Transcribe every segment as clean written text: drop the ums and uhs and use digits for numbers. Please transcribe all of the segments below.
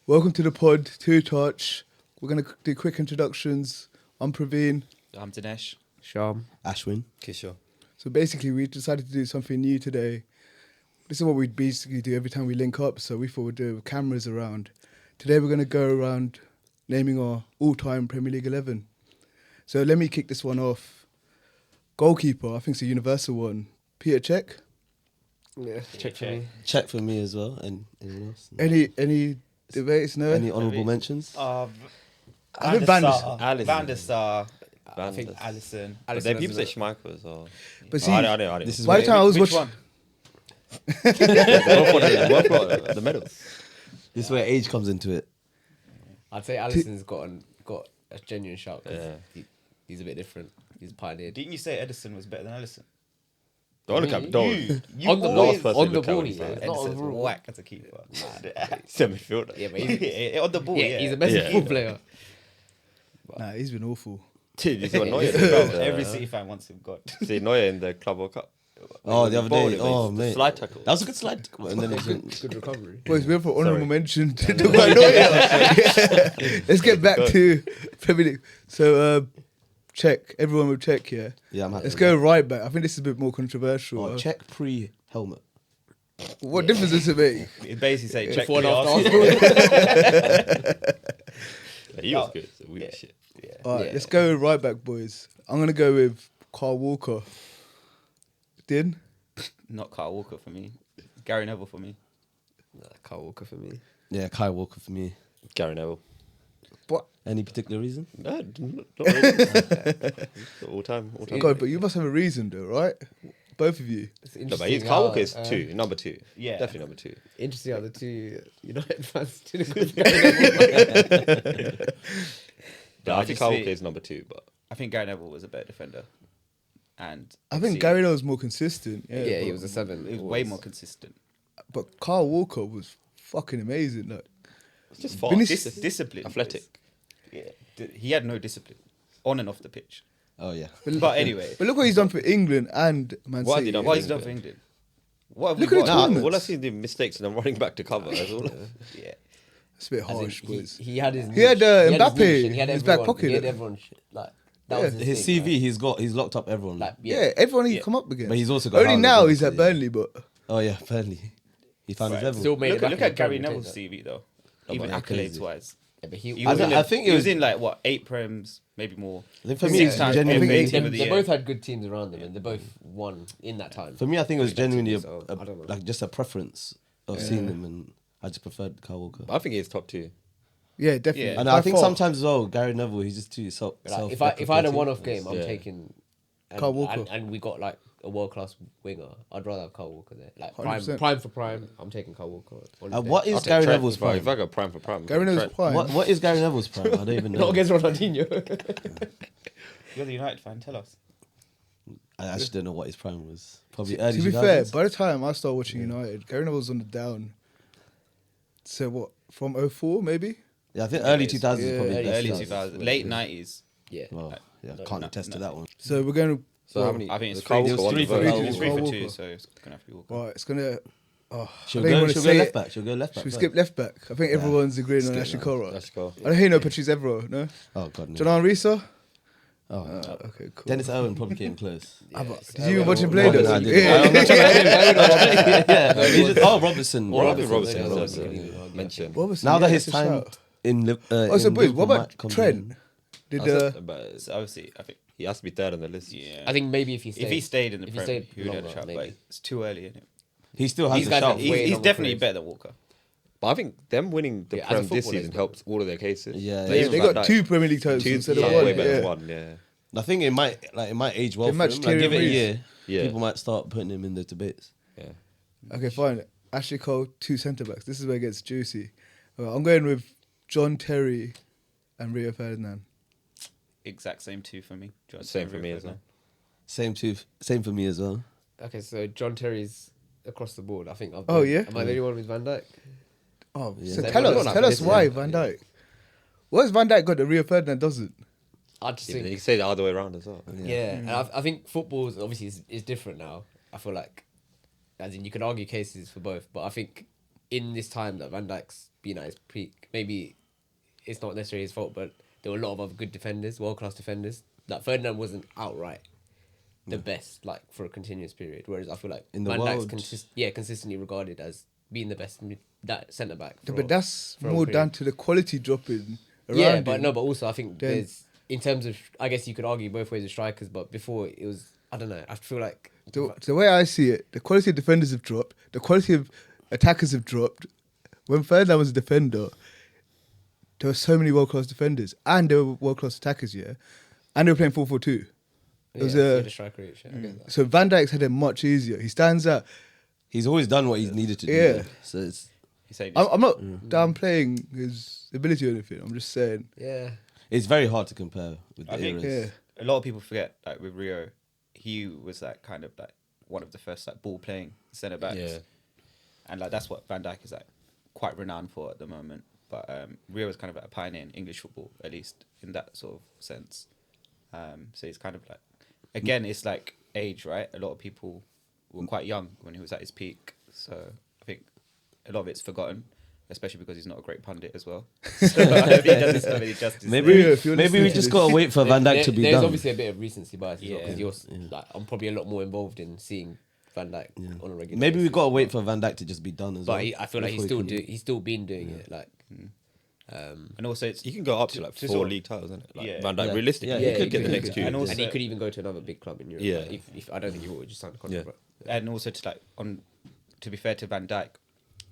Welcome to the pod, Two Touch. We're going to do quick introductions. I'm Praveen. I'm Dinesh. Sham. Ashwin. Kishore. So basically, we decided to do something new today. This is what we basically do every time we link up, so we thought we'd do it with cameras around. Today we're going to go around naming our all-time Premier League 11. So let me kick this one off. Goalkeeper, I think it's a universal one. Peter Cech. Yeah, Check. Check for me as well. And anyone else? Any debates? No? Any honourable mentions? I think Van der Sar. Van der Sar. I Van think der Sar. Allison. But Then people say Schmeichel as well. But see, I don't. This is by the time I was Which watching... one? Both got the medals. This is where age comes into it. I'd say Alisson's got a genuine shout. 'Cause Yeah. he's a bit different. He's pioneered. Didn't you say Edison was better than Allison? Don't look at don't. You On the always- ball, person on the look at ball, what he he said. is. Not on Edison's the ball. whack as a keeper. He's a midfielder. Yeah, but he's, On the ball, yeah. he's a best Yeah. football player. Nah, he's been awful. Dude, you saw Neuer. Every City fan wants him gone. See Neuer in the Club World Cup. Oh, the other Ball, day. the Oh, mate. slide tackle. That was a good slide tackle. And then it went. Good recovery. Boys, we have for honourable Sorry. mention to talk about Neuer. Let's get back to Premier League. So, check. Everyone will check, yeah? Yeah, I'm happy. Let's with go that. right back. I think this is a bit more controversial. Oh, check pre-helmet. What difference does it make? It basically say check Before the and Arsenal. He was good. So we Yeah. shit. All right, Yeah. let's go right back, boys. I'm going to go with Carl Walker. Din? Not Carl Walker for me. Gary Neville for me. Kyle Walker for me. Yeah, Kyle Walker for me. Gary Neville. Any particular reason? No, not really. all time. God, but you must have a reason, though, right? Both of you. It's No, interesting. but he's how, Kyle Walker is number two. Yeah. Definitely number two. Interesting how the two United fans didn't go with Gary Neville. But I I think just Kyle think- Walker is number two. But I think Gary Neville was a better defender. And I think obviously, Gary Neville's more consistent. Yeah, Yeah, but, he was a 7. he was way more consistent. But Carl Walker was fucking amazing. Like, it's just fast. Vinicius- Discipline. Athletic. Yeah. He had no discipline on and off the pitch. Oh, yeah. But anyway, but look what he's done for England and Man What has City. he done what for he's done for England? England? What have Look we at the got? Nah, tournaments. all I see is the mistakes and I'm running back to cover. That's all. Yeah. It's a bit As in, harsh, boys. he had his. He had, niche. He Mbappe niche and he had in his back everyone- pocket. He had everyone like that Yeah. was His thing, CV, right? he's locked up everyone. Like Yeah, everyone he Yeah. come up against. But he's also got Only Haaland now as he's well, at yeah. Burnley, but Oh, yeah, Burnley. He found his level. Still made Look, it back look in at the Gary Premier Neville's League, CV though. Oh, Even but they're accolades crazy. wise. Yeah, but he He I was, don't- in, I think he it was was- in like what 8 prems, maybe more. I think for me, Six it's times genuinely. MVP. They, Team of the they year. both had good teams around them, and they both won in that time. For me, I think it was genuinely So, I don't know. like just a preference of seeing them, and I just preferred Kyle Walker. I think he's top two. yeah, definitely. Yeah. And By I think far. sometimes as well, Gary Neville, he's just too self. Like, if I had a one-off game, I'm Yeah. taking Kyle Walker. and we got like a world-class winger. I'd rather have Kyle Walker there. Like 100%. prime for prime. I'm taking Kyle Walker. on his day. What I'll is take Gary Trent, Neville's bro. prime? If I go prime for prime, Gary Neville's Trent. prime. What is Gary Neville's prime? I don't even know. Not against Ronaldinho. You're the United fan. Tell us. I actually don't know what his prime was. Probably early To be fair, 2000s. by the time I started watching United, Gary Neville was on the down. So what, from 04 maybe? Yeah, I think early it's- 2000s is yeah, probably the Early best. 2000s, late 90s. Yeah. Well, yeah, No, can't no, attest to no. that one. So we're going to... So how many? I think it's Kyle three. Walker won three the for vote. Kyle It's 3 Kyle for Walker. 2, so it's gonna have to be Walker. Right, it's going to... Oh, She'll I don't even go, want to she'll say go left it. back. She'll go left back. Should we first. skip left back? I think everyone's agreeing on Skip Ashley now. Cora. Let's go. I don't hear no Patrice Evra, no? Oh, God, no. John Henry Risa? Oh, Okay, cool. Dennis Owen probably came close. Did you watch him play No, though? I didn't. Yeah. I'm not trying to- Yeah, he's just- oh, Robertson. Or Robbie Robertson. Robertson. Robertson. Robertson. Mentioned. What was Now that yeah, his that's a time shout. in Liverpool. Oh, so boys, what about Trent? Did But So obviously, I think. he has to be third on the list. Yeah. I think maybe if he stayed, if he stayed in the if he Premier, stayed he would have longer, a shout. But maybe. it's too early, isn't it? He still has These a guys shout. are way He's longer definitely careers. better than Walker. But I think them winning the Yeah, as a Prem this footballer, season it's helped all of their cases. Yeah, Like, yeah, even they Van got Dijk. 2 Premier League titles Two, instead yeah, of 1. way better Yeah. than one. Yeah. I think it might age well They for matched him. Like, Thierry give it a Henry. year. Yeah. People might start putting him in the debates. Yeah. Okay, fine. Ashley Cole, 2 centre backs. This is where it gets juicy. I'm going with John Terry and Rio Ferdinand. Exact same 2 for me. John Same for Terry, me as well. Same for me as well. Okay, so John Terry's across the board. I think. Oh, yeah? Am I the only one with Van Dijk? Oh, Yeah. so Same tell one. us why Yeah. Van Dijk. What has Van Dijk got that Rio Ferdinand doesn't? I just Yeah, think. you can say the other way around as well. Yeah, and I think football is obviously is different now. I feel like, as in, you can argue cases for both, but I think in this time that Van Dijk's been at his peak, maybe it's not necessarily his fault, but there were a lot of other good defenders, world-class defenders. Like Ferdinand wasn't outright the best, like for a continuous period. Whereas I feel like In the Van Dijk's world- consistently regarded as being the best that centre back. But that's for a more period. down to the quality dropping around Yeah, but him. no, but also I think Then- there's in terms of, I guess you could argue both ways of strikers, but before it was, I don't know. I feel like The way I see it, the quality of defenders have dropped, the quality of attackers have dropped. When Ferdinand was a defender, there were so many world class defenders and there were world class attackers, yeah, and they were playing 4-4-2. It was the striker each. I get that. so Van Dijk's had it much easier. He stands out. He's always done what he's needed to do. Yeah. So it's He's saying I'm not downplaying his ability or anything. I'm just saying, Yeah. very hard to compare with the I think eras. yeah, a lot of people forget, like with Rio, he was like kind of like one of the first like ball playing centre backs. Yeah. And like that's what Van Dijk is like quite renowned for at the moment. But Rio was kind of like a pioneer in English football, at least in that sort of sense. So he's kind of like, again, it's like age, right? A lot of people were quite young when he was at his peak. So I think a lot of it's forgotten, especially because he's not a great pundit as well. So I don't think he does himself any justice. Maybe Rio, if you're maybe we listening to just this- gotta wait for Van Dijk to be There's done. obviously a bit of recency bias as well, Yeah. because like, I'm probably a lot more involved in seeing Van Dijk on a regular. Maybe we basis. gotta wait for Van Dijk to just be done as But well. I feel like before he can- he's still been doing it. Like, And also, it's You can go up to like to 4 sort of- league titles, isn't it? Like Yeah. Van Dijk, Yeah. realistically, Yeah, he yeah, could he get the could, next he two. could. And also- and he could even go to another big club in Europe. Yeah. Like, if I don't think he would just sign a contract. Yeah. and also to like to be fair to Van Dijk,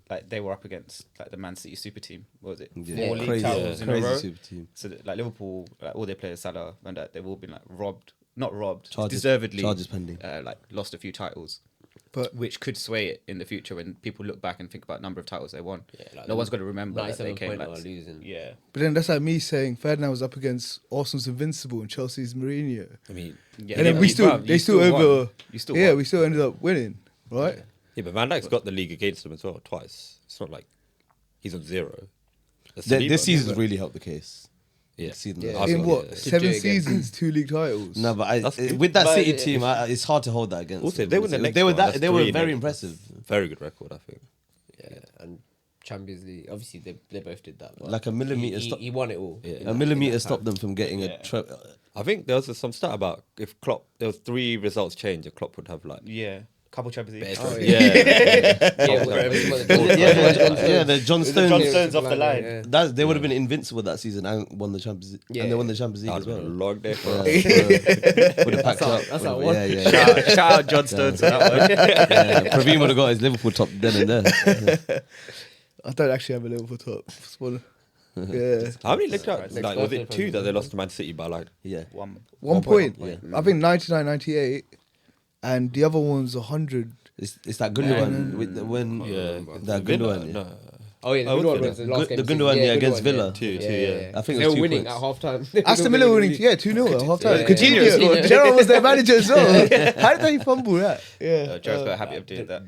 like they were up against like the Man City super team. What was it? Yeah. 4 league Crazy, titles in a crazy row. super team. So that, like Liverpool, like all their players, Salah, Van Dijk, they've all been like not robbed, Charges- deservedly, charges pending. like lost a few titles, But which could sway it in the future when people look back and think about number of titles they won. Yeah, like No one's going to remember that they 97 came point back. are losing. Yeah, but then that's like me saying Ferdinand was up against Arsenal's Invincible and Chelsea's Mourinho. I mean, yeah. And then we still, you they still won. over. You still yeah, won. we still ended up winning, right? yeah, but Van Dijk's got the league against them as well twice. It's not like he's on 0. That's Th- Saliba. this season's really helped the case. Yeah. This season. Yeah. I In feel- what yeah. To 7 do it again. seasons, 2 league titles. No, but That's good. with that But City it- team, it's hard to hold that against. Also, them. if they win the next They were one, that's they were 3 very next. impressive. Very good record, I think. Yeah, and Champions League. Obviously, they both did that. But Like a millimetre he, stop- he won it all. Yeah. in A that- millimetre in that stopped time. them from getting Yeah. I think there was some stat about if Klopp, there was 3 results change, and Klopp would have like. Yeah, couple Champions League. Oh, Yeah. Yeah, well, it was about the- yeah, the John The Stones. John Stones off the line. Yeah. That they would have been invincible that season and won the Champions League. Yeah. And they won the Champions League That as would have well. been a long day for Yeah, us. would have packed up. that's how Yeah, one- yeah. Shout out John Stones for that one. Yeah, Praveen would have got his Liverpool top then and there. I don't actually have a Liverpool top. Just wanna- yeah, How many league titles? Next Like, was it birthday 2 that they present. lost to Man City by like? Yeah. One. 1 point. Yeah. I think 99, 98, and the other one's 100. It's that Gundogan with when that Villa? Gundogan. No. Oh yeah, the Oh, Gundogan what's was the it? last game. The of the Gundogan, season. yeah, against Gundogan, Villa. 2, Yeah, yeah. I think it they was were 2 winning points. at half time. Aston Villa winning, 2-0 at half time. Yeah. Coutinho Yeah. scored. Gerrard was their manager as well. How did he fumble that? Yeah. Jared's got a habit of doing that.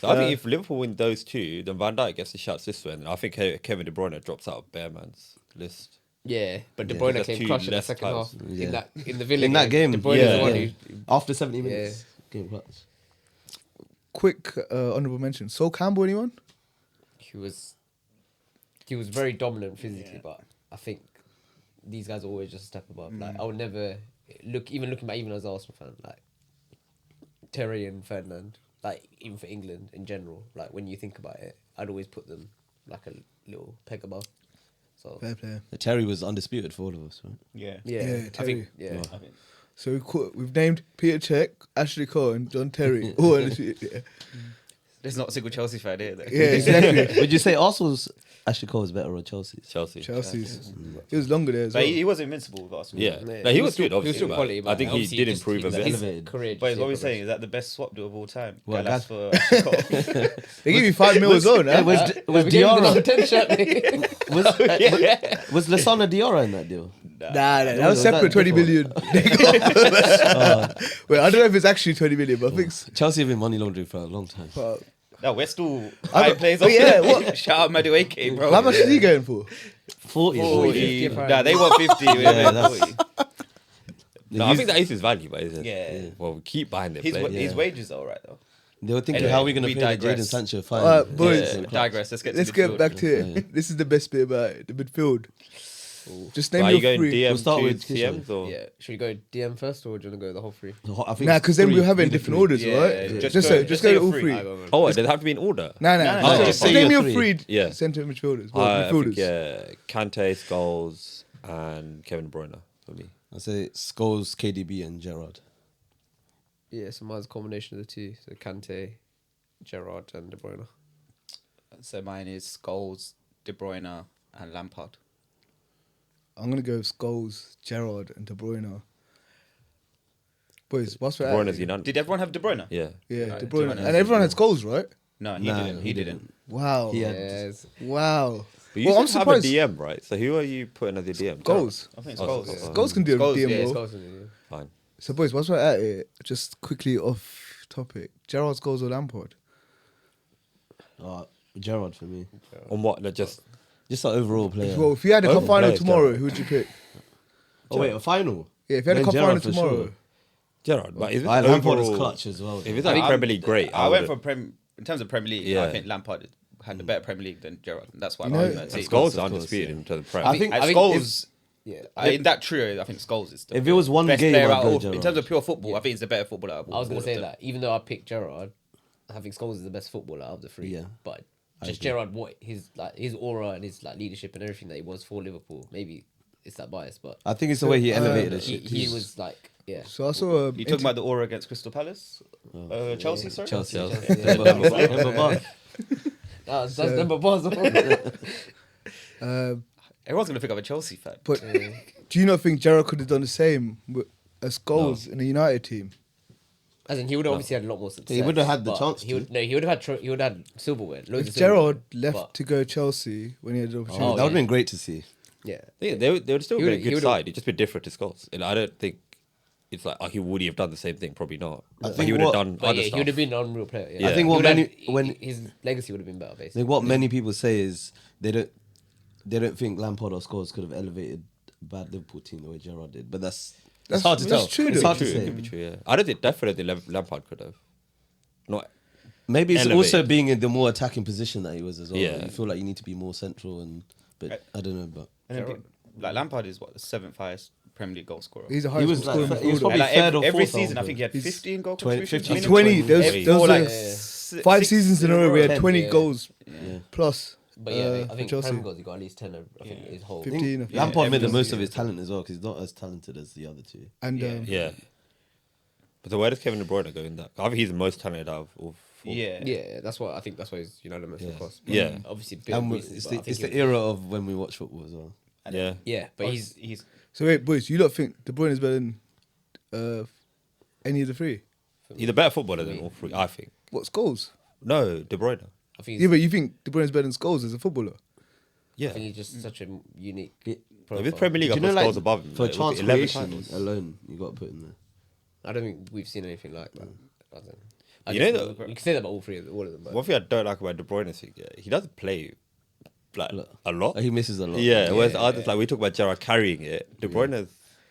So I think if Liverpool win those 2, then Van Dijk gets the shots this way. And I think Kevin De Bruyne drops out of Bearman's list. Yeah, but De Yeah. Bruyne That's came 2 clutch in the less second titles. half. Yeah. In the Villa In that game, De Bruyne yeah, was the one yeah. who. After 70 minutes, game clutch. Quick honourable mention. Sol Campbell, anyone? He was very dominant physically, but I think these guys are always just a step above. Like I would never looking back, even as an Arsenal fan, like Terry and Ferdinand, like even for England in general, like when you think about it, I'd always put them like a little peg above. So Fair play. Terry was undisputed for all of us, right? Yeah. yeah, Yeah, I think Terry. yeah. I mean, So we've named Peter Cech, Ashley Cole, and John Terry. Oh, yeah. there's not a single Chelsea fan here. Though. Yeah, exactly. Would you say Arsenal's Ashley Cole is better or Chelsea's? Chelsea. Chelsea's. It was longer there as But well. he was invincible with Arsenal. Yeah. Yeah. No, he was still- good, obviously. still quality, but I think he obviously did just- improve a his bit. elevated. career. But just what we're progressed. saying is that the best swap deal of all time. What, Gallas Gas- for Ashley Cole. They give you 5 mil as well now. Was We gave him the number Diarra 10 shirt, mate. was Lasana Diarra in that deal? Nah, that was was that separate 20 million. Wait, I don't know if it's actually 20 million, but I think so. Chelsea have been money laundering for a long time. No, we're still I buying got- players oh, off. yeah, what? Shout out Madueke, bro. How much is he going for? 40. 40. 50, Nah, they want 50. Yeah, yeah, 40. No, I think that is his value, but Yeah. well, we keep buying it. His but his wages are alright though. They were thinking, Anyway, how are we going we to play the Jadon digress. Sancho All right, final? boys. Yeah, digress. Let's get to Let's get midfield. back to it. This is the best bit about it, the midfield. Just name Are you your going three. DM We'll start to with Kishan. CMs or? Yeah. Should we go DM first, or do you want to go the whole three? I think Nah, it's because then three, we'll have it in three, different three. orders, Yeah, right? yeah, Just just say go- just just go say to your all three. three. Alright, go on. Oh, does it have to be in order? Nah, No, just no, say name your your three. three Yeah. centre midfielders. Well, I think midfielders. Kante, Scholes, and Kevin De Bruyne for me. I say Scholes, KDB, and Gerrard. Yeah, so mine's a combination of the two. So Kante, Gerrard, and De Bruyne. So mine is Scholes, De Bruyne, and Lampard. I'm gonna go with Scholes, Gerrard, and De Bruyne. Boys, what's De for Bruyne's unanimous. Did everyone have De Bruyne? Yeah. Yeah, Right, De De Bruyne, Bruyne and is everyone had De Scholes, right? No, he Nah, didn't. He didn't. Wow. He had- Yes. Wow. But you Well, I'm should have a surprised. DM, right? So who are you putting as your DM? Goals. I think it's Oh, Scholes. yeah. Scholes can do a Scholes, DM yeah, role. Scholes, yeah. Fine. So, boys, whilst we're at it, just quickly off topic. Gerrard's goals or Lampard? Gerrard for me. On what? Like, just Just an overall player. Well, if you had a cup Oh, final players, tomorrow, Gerrard. who would you pick? Oh wait, a final. Yeah, if you had a Then cup final Gerrard for tomorrow. sure. Gerrard. But is it Lampard is overall? clutch as well. If it's though. like Premier League, great. I went would- for in terms of Premier League. Yeah. I think Lampard had a better Premier League than Gerrard. That's why You I'm know- on that And team. Scholes Of is course, undisputed yeah. into the Prem. I think Scholes. Yeah. In that trio, I think Scholes is the If it was one best game, player I'd out go of all. In Gerrard. terms of pure football, I think he's the better footballer out of all. I was going all to of say them. that. Even though I picked Gerrard, I think Scholes is the best footballer out of the three. Yeah. But I just agree. Gerrard, what his aura and his leadership and everything that he was for Liverpool. Maybe it's that bias, but I think it's the way he elevated the he, shit. he was like, yeah. So I saw You talking about the aura against Crystal Palace? Chelsea, sorry? Chelsea. Yeah. Remember? That's number one. Everyone's going to pick up a Chelsea fan. but do you not think Gerrard could have done the same as goals in a United team? As in, he would have obviously had a lot more success. He would have had the but chance He would, no, he would have had. He would have had silverware. Loads If of silverware, Gerrard left but- to go Chelsea when he had the opportunity, Oh, That would have been great to see. yeah. Yeah, they would still He be a would've- he good would've- side. It'd just be different to Scholes. And I don't think it's like would he have done the same thing? Probably not. But think he would have what- done But other yeah, stuff. he would have been an unreal player. Yeah. I think He what would have many- had- when- his legacy would have been better, I basically. think what many people say is they don't think Lampard or Scholes could have elevated a bad Liverpool team the way Gerrard did. But that's hard to that's tell. true, It's though. hard to True, it say. could be true, yeah. I don't think definitely Lampard could have. Not Maybe it's Elevated. also being in the more attacking position that he was as well. Yeah. You feel like you need to be more central, but I don't know. But And then like Lampard is what the 7th highest Premier League goal scorer. he's a high He was scoring like- he was midfielder. probably And, like, third or every fourth season, I out think he had He's 15 goal 20, contributions. 15. minimum. 20. There was- Every there was four, like like, 5 seasons in a row, we had 10, 20 yeah. goals yeah. plus. But yeah, I for think Chelsea. Prem goals he got at least 10. I think his whole. 15. I think. Lampard made the every most season. of his talent as well because he's not as talented as the other two. And Yeah. yeah. But so where does Kevin De Bruyne go in that? I think he's the most talented out of all four. Yeah. Yeah, that's what I think. That's why he's unanimous Yeah. across. But Yeah. obviously, bit And of reasons, it's but I the, think it's the he- era of when we watch football as well. Yeah. Yeah, but he's he's so wait, boys, you don't think De Bruyne is better than any of the three? He's a better footballer than all three, I think. What's goals? No, De Bruyne. I think Yeah, he's, but you think De Bruyne is better than Scholes as a footballer? Yeah. I think he's just such a unique. If Profile. it's Premier League, Do I you put know, Scholes like, above him. for Like, it would chance be 11 creation titles. alone, you got to put in there. I don't think we've seen anything like that. I don't know. I You guess know we can say that about all three, all of them. But One thing I don't like about De Bruyne is he doesn't play like a lot. He misses a lot. Yeah, whereas others, like we talk about Gerrard carrying it, De Bruyne is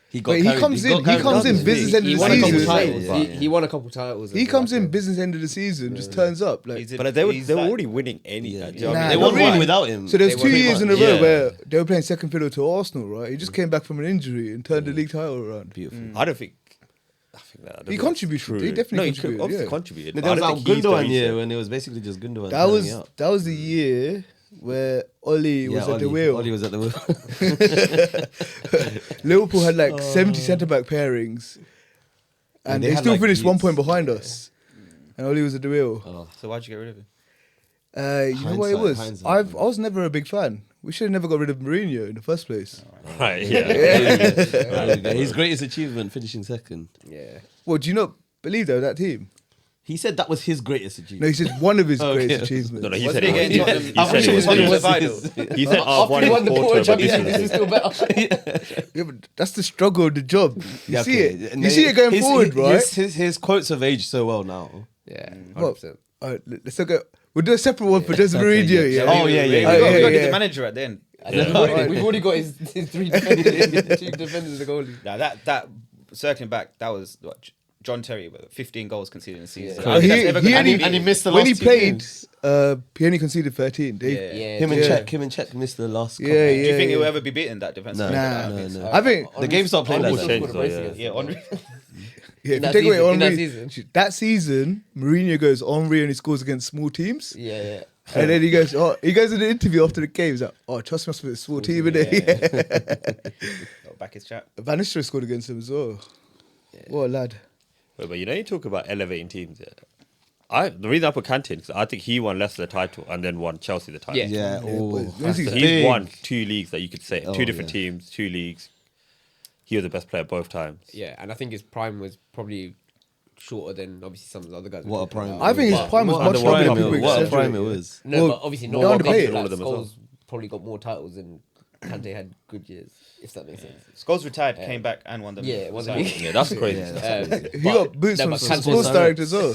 He got Wait, he carried- comes in- got he carried comes down in the business league. end of he the won a couple season. titles. Yeah. He won a couple titles. He and comes like in a- business end of the season, just turns up. Like, but they were already winning any. Yeah. Do you know what I Nah, mean? They not won't win really. without him. so there's They 2 were years in a pretty row much- where they were playing second fiddle to Arsenal, right? He just came back from an injury and turned the league title around. Beautiful. I don't think. I think that. I don't He think contributed. that's true. He definitely no, he contributed, obviously yeah. contributed. There but I was don't that think he's the Gundogan year reason. when it was basically just Gundogan. That turning up. was the year where Oli was at the wheel. Oli was at the wheel. Liverpool had like 70 centre back pairings, and they they had, still like, finished 1 Leeds. point behind us. And Oli was at the wheel. Oh, So why'd you get rid of him? You know what it was? Hindsight, I was never a big fan. We should have never got rid of Mourinho in the first place. Right. Yeah. his greatest achievement, finishing second. Yeah. Well, do you not believe though that team? He said that was his greatest No, achievement. he said one of his Okay. greatest achievements. No, he Wasn't said he it. getting He Tottenham- said I wish it was it. Tottenham was final. He said, "I've won After he won the quarter, Portugal but this Champions is League, this is still better. Yeah, but that's the struggle of the job. You Yeah, see okay. it. And You see it going his- forward, right? His quotes have aged so well now. Yeah. What? 100%. All right, let's look at. We'll do a separate one for just Okay, Mourinho. yeah. Yeah. Oh, yeah, yeah, We yeah. got yeah, to get yeah. the manager at the end. And then we've already got his 3 defenders, 2 defenders, and the goalie. Now that circling back, that was what John Terry with 15 goals conceded in the season. Yeah. I don't think that's ever gonna only, be and he beaten. missed the when last he two played. games. He only conceded 13. They, Yeah. Yeah, Him and Yeah. Czech missed the last. couple. Yeah, Do you think yeah. he'll ever be beaten that defense? No, Nah. no. I think The game's not playing Henry like still that. scored a brace Yeah. against Yeah, them. Henry. yeah, if In you that take away season- in that Henry, season. that season, Mourinho goes Henry and he scores against small teams. Yeah. And then he goes in the interview after the game. He's like, "Oh, trust me, it's a small team, innit?" Yeah. Back his chat. Van Nistelrooy scored against him as well. What a lad! But you know, you talk about elevating teams. Yeah. The reason I put Kante is I think he won Leicester the title and then won Chelsea the title. Yeah. Yeah. Oh, but he's So big. he's won 2 leagues that you could say, Oh, 2 different yeah. teams, 2 leagues. He was the best player both times. Yeah, and I think his prime was probably shorter than obviously some of the other guys. What a we're talking prime! about. I think his But- prime was What much a longer than prime people it- what a prime exaggerate. it was. No, Well, but obviously no not one debated. like all of them as well. Scholes probably got more titles than Kante had good years, if that makes sense. Scholes retired, came back, and won the Yeah, won the title. league. Yeah, that's crazy. He got boots no, from but some Kante's sports direct. director as well.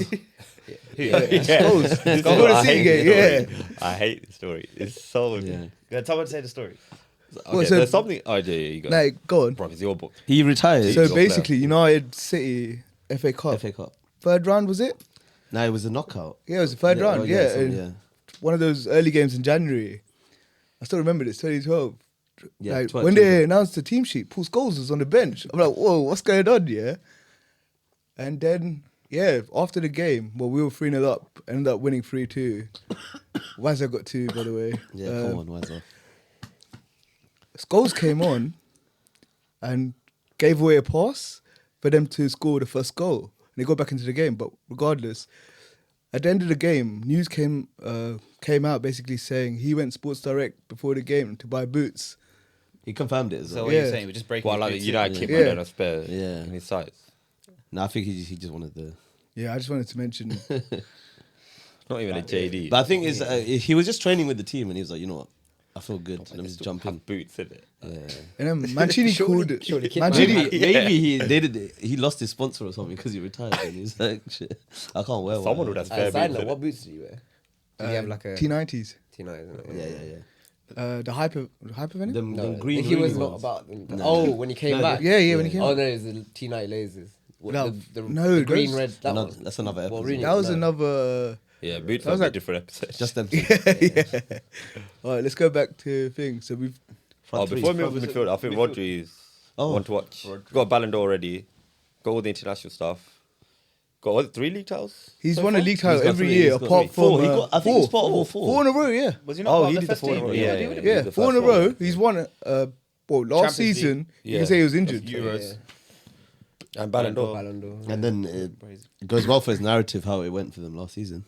Yeah. Scholes. This is Go what to I City hate game, the yeah. story. I hate the story. It's so. Yeah. Yeah, someone say the story. Okay, Well, so- there's something. Oh, yeah, you go. Like, go on. Bro, it's your book. He retired. He's So your player. basically, United City FA Cup FA Cup. third round was it? No, it was a knockout. Yeah, it was the third round. oh, Yeah, something, and one of those early games in January. I still remember this 2012. Yeah, Like 12, when they announced the team sheet, Paul Scholes was on the bench. I'm like, whoa, what's going on? Yeah, and then after the game, well, we were 3-0 up, ended up winning 3-2. Wazza got 2, by the way. Yeah, come on, Wazza. Scholes came on and gave away a pass for them to score the first goal. And they got back into the game. But regardless, at the end of the game, news came out basically saying he went Sports Direct before the game to buy boots. He confirmed it as So well. what are Yeah. you saying? We're just breaking. Well, his like boots United in. keep Yeah. running a spare Yeah. in his sights. No, I think he just wanted the. Yeah, I just wanted to mention. Not even a JD. But I think he was just training with the team, and he was like, you know what, I feel good. Let me just jump in. have boots in it. Yeah. And then Mancini called it. surely Mancini, Maybe he lost his sponsor or something because he retired, and he's like, shit, I can't wear one. Someone would have spare Side boots note, in what it. boots do you wear? Did you have like a T90s. T9? Yeah. The hyper venom. Them No, green. he was Rooney not ones. about them. No. Oh, when he came No, back. Yeah, when he came Oh back. no, it's the T9 lasers. What, No, the no, the green those- red. That Another- one. that's another Well, episode. really, That was no. another. Yeah, boots That was was a like- different episode. Just them. yeah. All right, let's go back to things. So we've Oh, three. before we move to midfield, I think Rodri is one to watch. Got a Ballon d'Or already. Got all the international stuff. Got what, 3 league titles? He's so won a far? league title He's got every 3, year he's got apart 3. from 4. He got, I think he's part of all 4. 4 in a row. Yeah, Was he not Oh, part he of did the the first 4 in a team? row. Yeah, Yeah, he yeah, would have yeah. been. the 4 in a first one. row. He's won. Last Champions League. season you Yeah. can say he was injured. Euros. And Ballon d'Or. Ballon d'Or. And then it goes well for his narrative how it went for them last season.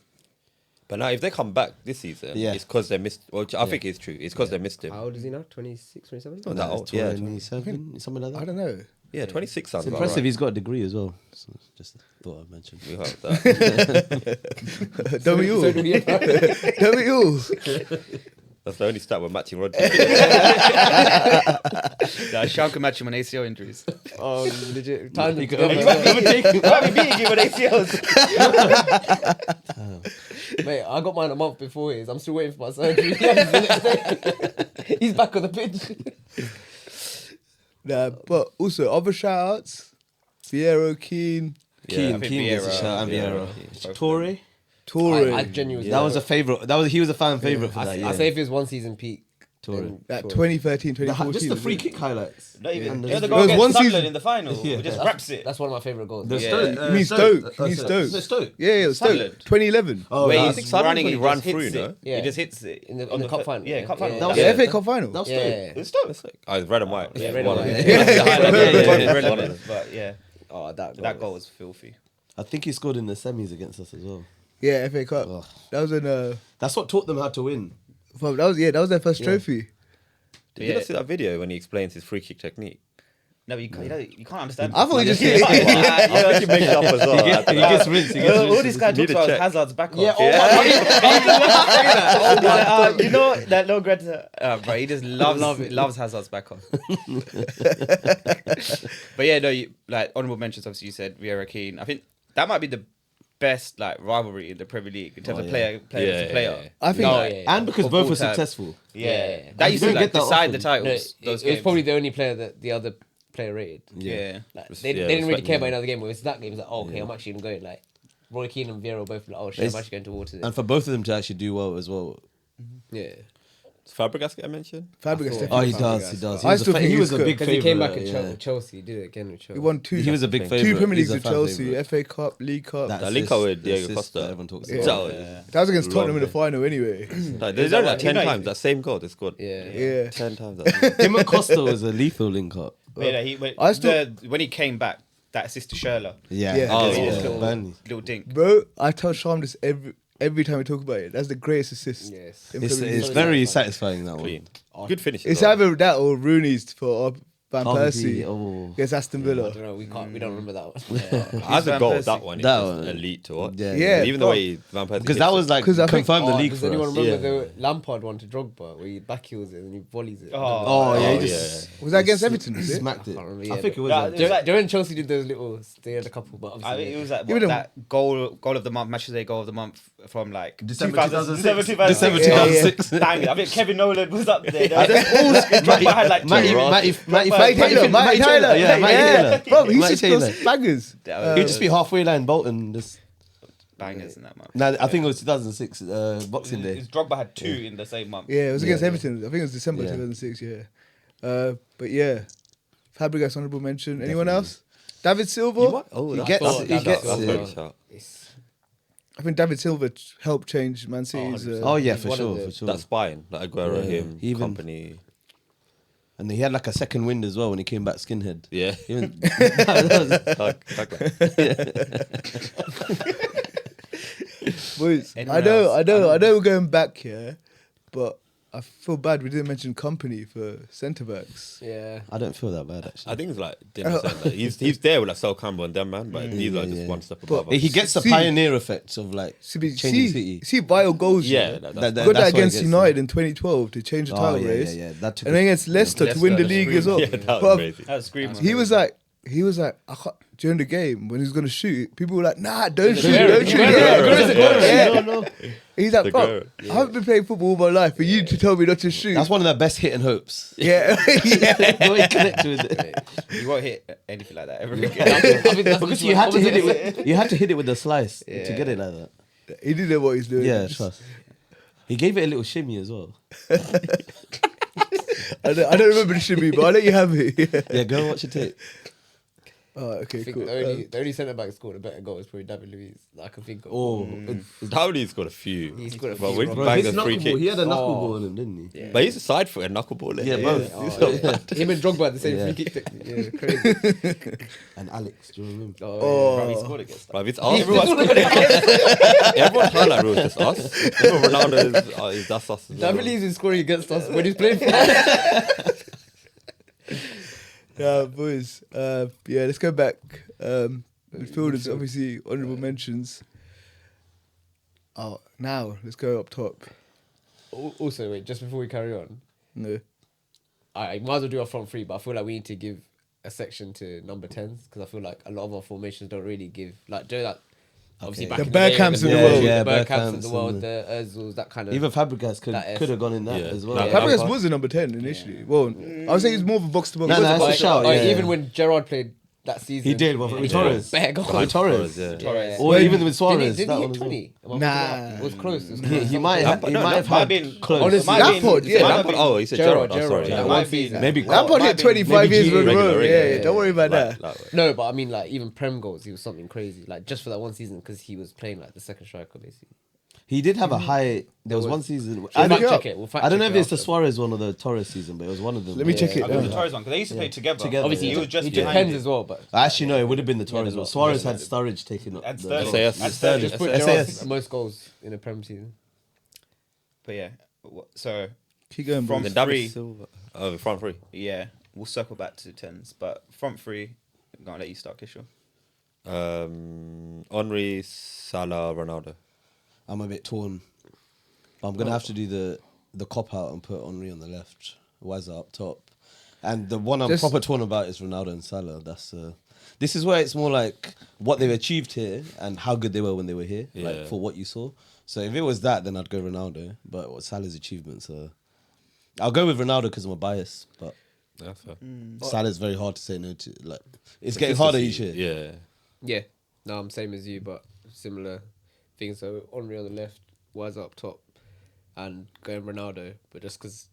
But now, if they come back this season, Yeah. it's because they missed. Well, I think it's true. It's because they missed him. How old is he now? 26, 27? Not that old. Yeah, 27, something like that. I don't know. yeah, 26 sounds It's about impressive. right. He's got a degree as well. So just thought I'd mention. We hope that. Don't we all? So do we have- Don't we all? That's the only stat we're matching Rodri. Sean can match him on ACL injuries. Oh, legit. Time to could- go. you Why are we beating you on ACLs? Mate, I got mine a month before his. I'm still waiting for my surgery. The next day. He's back on the pitch. Nah, but also other shout outs. Vieira, Keane, Keane, I think Keane gets a Vieira, shout and Vieira. Vieira. Torre. Toure. I genuinely. That was a favourite. He was a fan favourite for that. I Yeah. say if it was one season peak. Torre. then That Torre. 2013, The 2014. just the free wasn't it? kick highlights. Not even. And You there's- know the There goal was against one Sunderland season- in the final. Yeah. We just wraps it. That's one of my favourite goals. The Yeah. Stoke. You mean Stoke? You mean Stoke. Stoke? Is it Stoke? Yeah, it was Stoke. Sunderland. 2011. Oh, Where I he's think Sunderland running, he he ran just hits through, it. no? He just hits it In the on cup fir- final, Yeah, yeah. cup final. Yeah. That was Yeah, Stoke. FA Cup final. That was Yeah, Stoke. yeah, It was Stoke. Oh, it's red and white. Yeah, red One and of white. them. The highlight, yeah. relevant, but yeah, Oh, that goal was filthy. I think he scored in the semis against us as well. Yeah, FA Cup. Ugh. That was in That's what taught them how to win. that was their first trophy. Did you not see that video when he explains his free kick technique? No, you can't understand. I thought he just Yeah, hit it. yeah, I think he makes it up as well. He gets rinsed. He gets All rinsed. this guy Need talks a about is check. Hazard's back off. Yeah, oh my God. You know that little Greta, bro, he just loves Hazard's back off. But yeah, no, like honorable mentions. Obviously, you said Vieira, Keane. I think that might be the best like rivalry in the Premier League in terms of player versus player. I think No, like, yeah. And because Of both all were time. successful. Yeah, Yeah. that You used to don't like get that decide often. the No, titles. it those was games. probably the only player that the other player rated. Yeah. Like, Res- they yeah, didn't really respect, care about yeah. another game. But it's that game. It's like, oh, okay, I'm actually going to go. Like, Roy Keane and Vieira both like, oh shit, I'm It's- actually going towards it. And for both of them to actually do well as well. Yeah. Does Fabregas get a mention? Fabregas thought- definitely. Oh, he Fabregas, does. He does. I still think He was he's a good. big Because he favorite. came back at yeah. Chelsea. He did it again with Chelsea. He won two. He was a big Two favorite. two Premier He's Leagues a with fan Chelsea, favourite. FA Cup, League Cup. That La Liga assist- with Diego assist Costa. that everyone talks Yeah. about. That was against Tottenham in the Lovely. final anyway. Like, there's only like 10 times that same goal they scored. Yeah. Yeah. 10 times that. Him and Costa was a lethal link up. But yeah, when he came back, that assist to Schürrle, Yeah. Yeah. Oh, yeah. yeah. Burnley. little dink. Bro, I tell Sham this every time we talk about it. That's the greatest assist. Yes. in It's, Premier League. it's very satisfying, that one. Clean. Good finish. It's as well. either that or Rooney's for Van RB, Persie oh. against Aston I Villa. don't know. We don't remember that one. As a Van goal, Persie. that one is That just one. elite to watch. Yeah. Yeah, Even the but- way Van Persie Because that was like 'Cause I think- confirmed the Oh, league does for anyone us. remember Yeah. the Lampard one to Drogba where he backheels it and he volleys it? Oh, yeah, Oh, he just was that against Everton? Was it? Smacked I it. can't remember, I yeah, think it but- was. Nah, a- it was like- During Chelsea did those little, they had a couple, but I obviously mean, it was like Even though- that goal of the month, match of the day goal of the month from like December 2006. 2006. December Yeah, yeah. 2006. Bang! I think Kevin Nolan was up there. Drogba had like two. Matty Taylor, Matty Taylor. Yeah, Matty Taylor. Bro, he Matty used to those Taylor. bangers. Yeah, He'd just be halfway line Bolton. This, bangers in that month. nah, I think it was 2006 Boxing Day. Drogba had two in the same month. Yeah, it was against Yeah, Everton. I think it was December Yeah. 2006. Yeah, but yeah, Fabregas honourable mention. Anyone else? David Silva. Oh, He that's gets that's- it, he that's- gets that's it. very sharp. I think David Silva helped change Man City's. Oh yeah, He's for one of sure, the- for sure. That spine, like Aguero, Yeah. him, He even- company. And he had like a second wind as well when he came back skinhead. Yeah. Even, Boys, Anyone I know, else? I know we're going back here, but I feel bad we didn't mention company for centre backs. yeah. I don't feel that bad actually. I think it's like Dim said, like, he's there with like Sol Campbell and them, man, but these are just yeah. one step But- above. us. He gets the See- pioneer effect of like changing See, City. see, vital goals. Yeah, yeah. that's We got that's that why he against gets United in 2012 to change the Oh, title yeah, race, yeah, yeah. That took and then against Leicester to win the Leicester, league as well. Yeah, that was But crazy. That was screaming. he was like, I can't, during the game when he was gonna shoot, people were like, "Nah, don't shoot, Aguero, don't shoot." Aguero, Yeah, Aguero, yeah. He's like, The "Bro, Aguero. I haven't been playing football all my life for you to tell me not to shoot." That's one of the best hit and hopes. Yeah, yeah. The way he connected with it. You won't hit anything like that ever I again. think that's Because the you had to hit it opposite. with you had to hit it with the slice to Yeah. get it like that. He didn't know what he's doing. Yeah, trust. He gave it a little shimmy as well. I don't remember the shimmy, but I'll let you have it. Yeah. Yeah, go and watch it tape. Oh, okay, I think cool. the only centre back scored a better goal was probably David Luiz that I can think of. Oh, Dowdy's got a few. He's got a But few, with bro. bangers, his free knuckleball, kick. he had a Oh. knuckleball on him, didn't he? Yeah. But he's a side foot and knuckleball. Yeah, both. Oh, yeah. Him and Drogba at the same Yeah. free kick technique. Yeah, crazy. And Alex, do you remember? Oh, Bro, he scored against us. But it's us. Everyone's highlight rule is just us. Everyone Ronaldo is that's us. as yeah. well. David Luiz is scoring against us when he's playing for us. Yeah, boys. Yeah, let's go back. Midfielders, obviously, honourable mentions. Oh, now let's go up top. Also, wait, just before we carry on, No, I might as well do our front three, but I feel like we need to give a section to number 10s because I feel like a lot of our formations don't really give like do that. Obviously, back The in the day, Bergkamps the of the world. the Yeah, Bergkamps of the Bergkamps world, and the Özils, that kind of. Even Fabregas That could have gone in that Yeah. as well. No, Yeah. Fabregas Lampard. was a number 10 initially. Well, I would say he's more of a box to box. No, no, He was a that's box- a shout. Oh, yeah. even when Gerrard played that season, He did, well, with Torres. Better goals. With Torres. Yeah. Yeah. Or even with Suarez. Didn't he that hit one as well. 20? Nah. It was close. It was He, close. he might have, he No, might have might had been- close. Honestly, Might have Lampard, been- yeah. might have Lampard, been- oh, he said Gerrard, Gerrard. Oh, sorry. Gerrard. Yeah. might be that. Maybe Lampard Might hit be- 25 maybe years in a Giroud. row. Regular, Yeah, don't worry about that. No, but I mean, like even Prem goals, he was something crazy. Like just for that one season, because he was playing like the second striker, basically. He did have a high. There was was- one season. We'll I fact don't, check it. We'll fact I don't know check if it it's the after. Suarez one or the Torres season, but it was one of them. Let me check it. I got the Torres one because they used to play together. Together. Obviously, he was just he did behind pens it. as well, but Actually, no, it would have been the Torres a one. lot. Suarez had Sturridge taking up. And the- Sterling. SAS. And Sterling. just put SAS. Gerrard's most goals in a Prem season. But yeah, so Keep going, From bro. Then David three. Silva. Oh, front three. yeah, we'll circle back to 10s. But front three, I'm gonna let you start, Kishore. Henry, Salah, Ronaldo. I'm a bit torn. I'm gonna have to do the cop out and put Henry on the left, Wazza up top, and the one I'm Just- proper torn about is Ronaldo and Salah. This is where it's more like what they've achieved here and how good they were when they were here, like Yeah. for what you saw. So if it was that, then I'd go Ronaldo. But what Salah's achievements are, I'll go with Ronaldo because I'm a bias. But That's fair. Salah's very hard to say no to. Like, it's getting harder each year. Yeah. Yeah, no, I'm same as you, but similar things. So Henry on the left, Wise up top, and going Ronaldo. But just because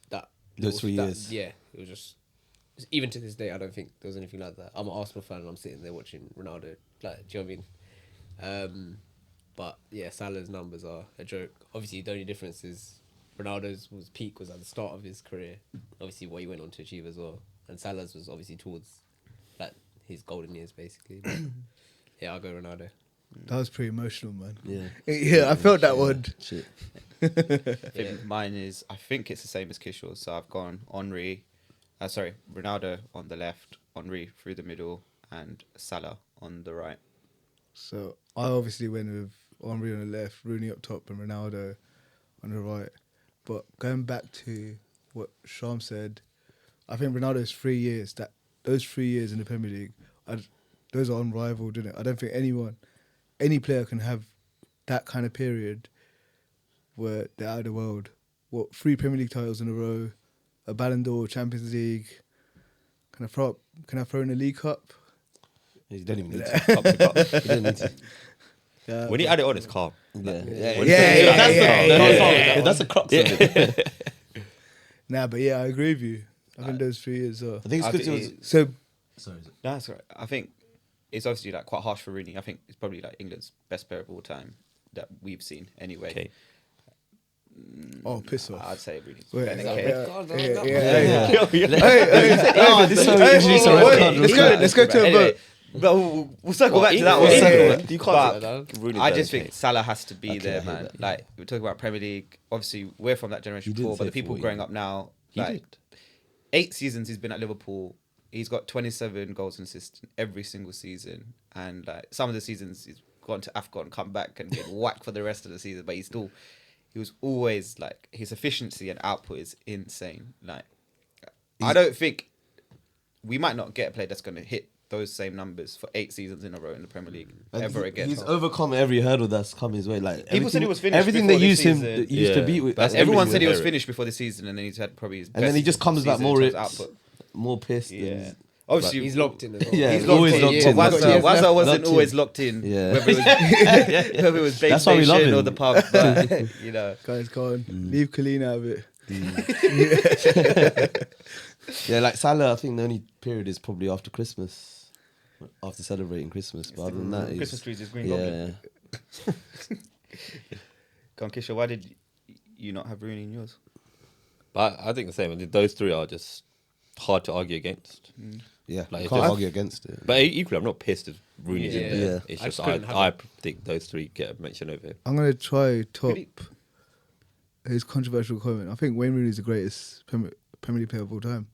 that Those 3 years. yeah, it was just. Even to this day, I don't think there was anything like that. I'm an Arsenal fan, and I'm sitting there watching Ronaldo. Like, do you know what I mean? But yeah, Salah's numbers are a joke. Obviously, the only difference is Ronaldo's peak was at the start of his career. Obviously, what he went on to achieve as well, and Salah's was obviously towards like his golden years, basically. But, yeah, I'll go Ronaldo. That was pretty emotional, man. Yeah. Yeah, I felt that one. Shit. I think mine is. I think it's the same as Kishore's. So I've gone Ronaldo on the left, Henry through the middle, and Salah on the right. So I obviously went with Henry on the left, Rooney up top, and Ronaldo on the right. But going back to what Sham said, I think Ronaldo's 3 years, those 3 years in the Premier League, those are unrivaled, isn't it? I don't think any player can have that kind of period where they're out of the world. 3 Premier League titles in a row, a Ballon d'Or, Champions League. Can I throw in a League Cup? You don't even need to. Cup to cup. You don't need to. Yeah, When you add it on, it's calm. Yeah. That's a crux of it. Nah, but yeah, I agree with you. I think those 3 years are. I think it's I good think to. So Sorry. that's right. I think it's obviously like quite harsh for Rooney. I think it's probably like England's best player of all time that we've seen anyway. Okay. piss off. I'd say Rooney's Wait, better than yeah, Kane. Oh, this is how we introduce a red card. Let's go to a Anyway, vote. but we'll circle back to that one. Yeah. You But can't. Rooney's I better just than think Kane. Salah has to be Okay, I there, hate man. that. Like we're talking about Premier League. Obviously, we're from that generation You didn't before, but say the people 40. growing up now, He like did. 8 seasons he's been at Liverpool. He's got 27 goals and assists every single season, and like some of the seasons he's gone to AFCON, come back and get whacked for the rest of the season. But he was always like his efficiency and output is insane. Like I don't think we might not get a player that's going to hit those same numbers for 8 seasons in a row in the Premier League ever again. He's overcome every hurdle that's come his way. Like People said he was finished Everything before they this used him season. used to Yeah. beat with. That's Everyone everything said he was with finished before the season, and then he's had probably his And then best he just comes back season more in terms of output. more pissed. Yeah, And, obviously He's locked in as well. Yeah, He's always locked in. locked in. Wazza wasn't Locked always in. locked in. Yeah. Whether it was base That's why we love station or him. the pub, but, you know. Guys, go on. Leave Colleen out of it. yeah, like Salah, I think the only period is probably after Christmas, after celebrating Christmas. But other than that, he's- Christmas trees is green Yeah, goblin. Come on, Kisha, why did you not have Rooney in yours? But I think the same. I think those 3 are just hard to argue against. yeah. Like, Like, it's can't just- argue against it. But equally, I'm not pissed if Rooney's in Yeah. there. Yeah. It's I just just couldn't have I think those 3 get a mention over him. I'm gonna try top Really? his controversial comment. I think Wayne Rooney is the greatest Premier League player of all time.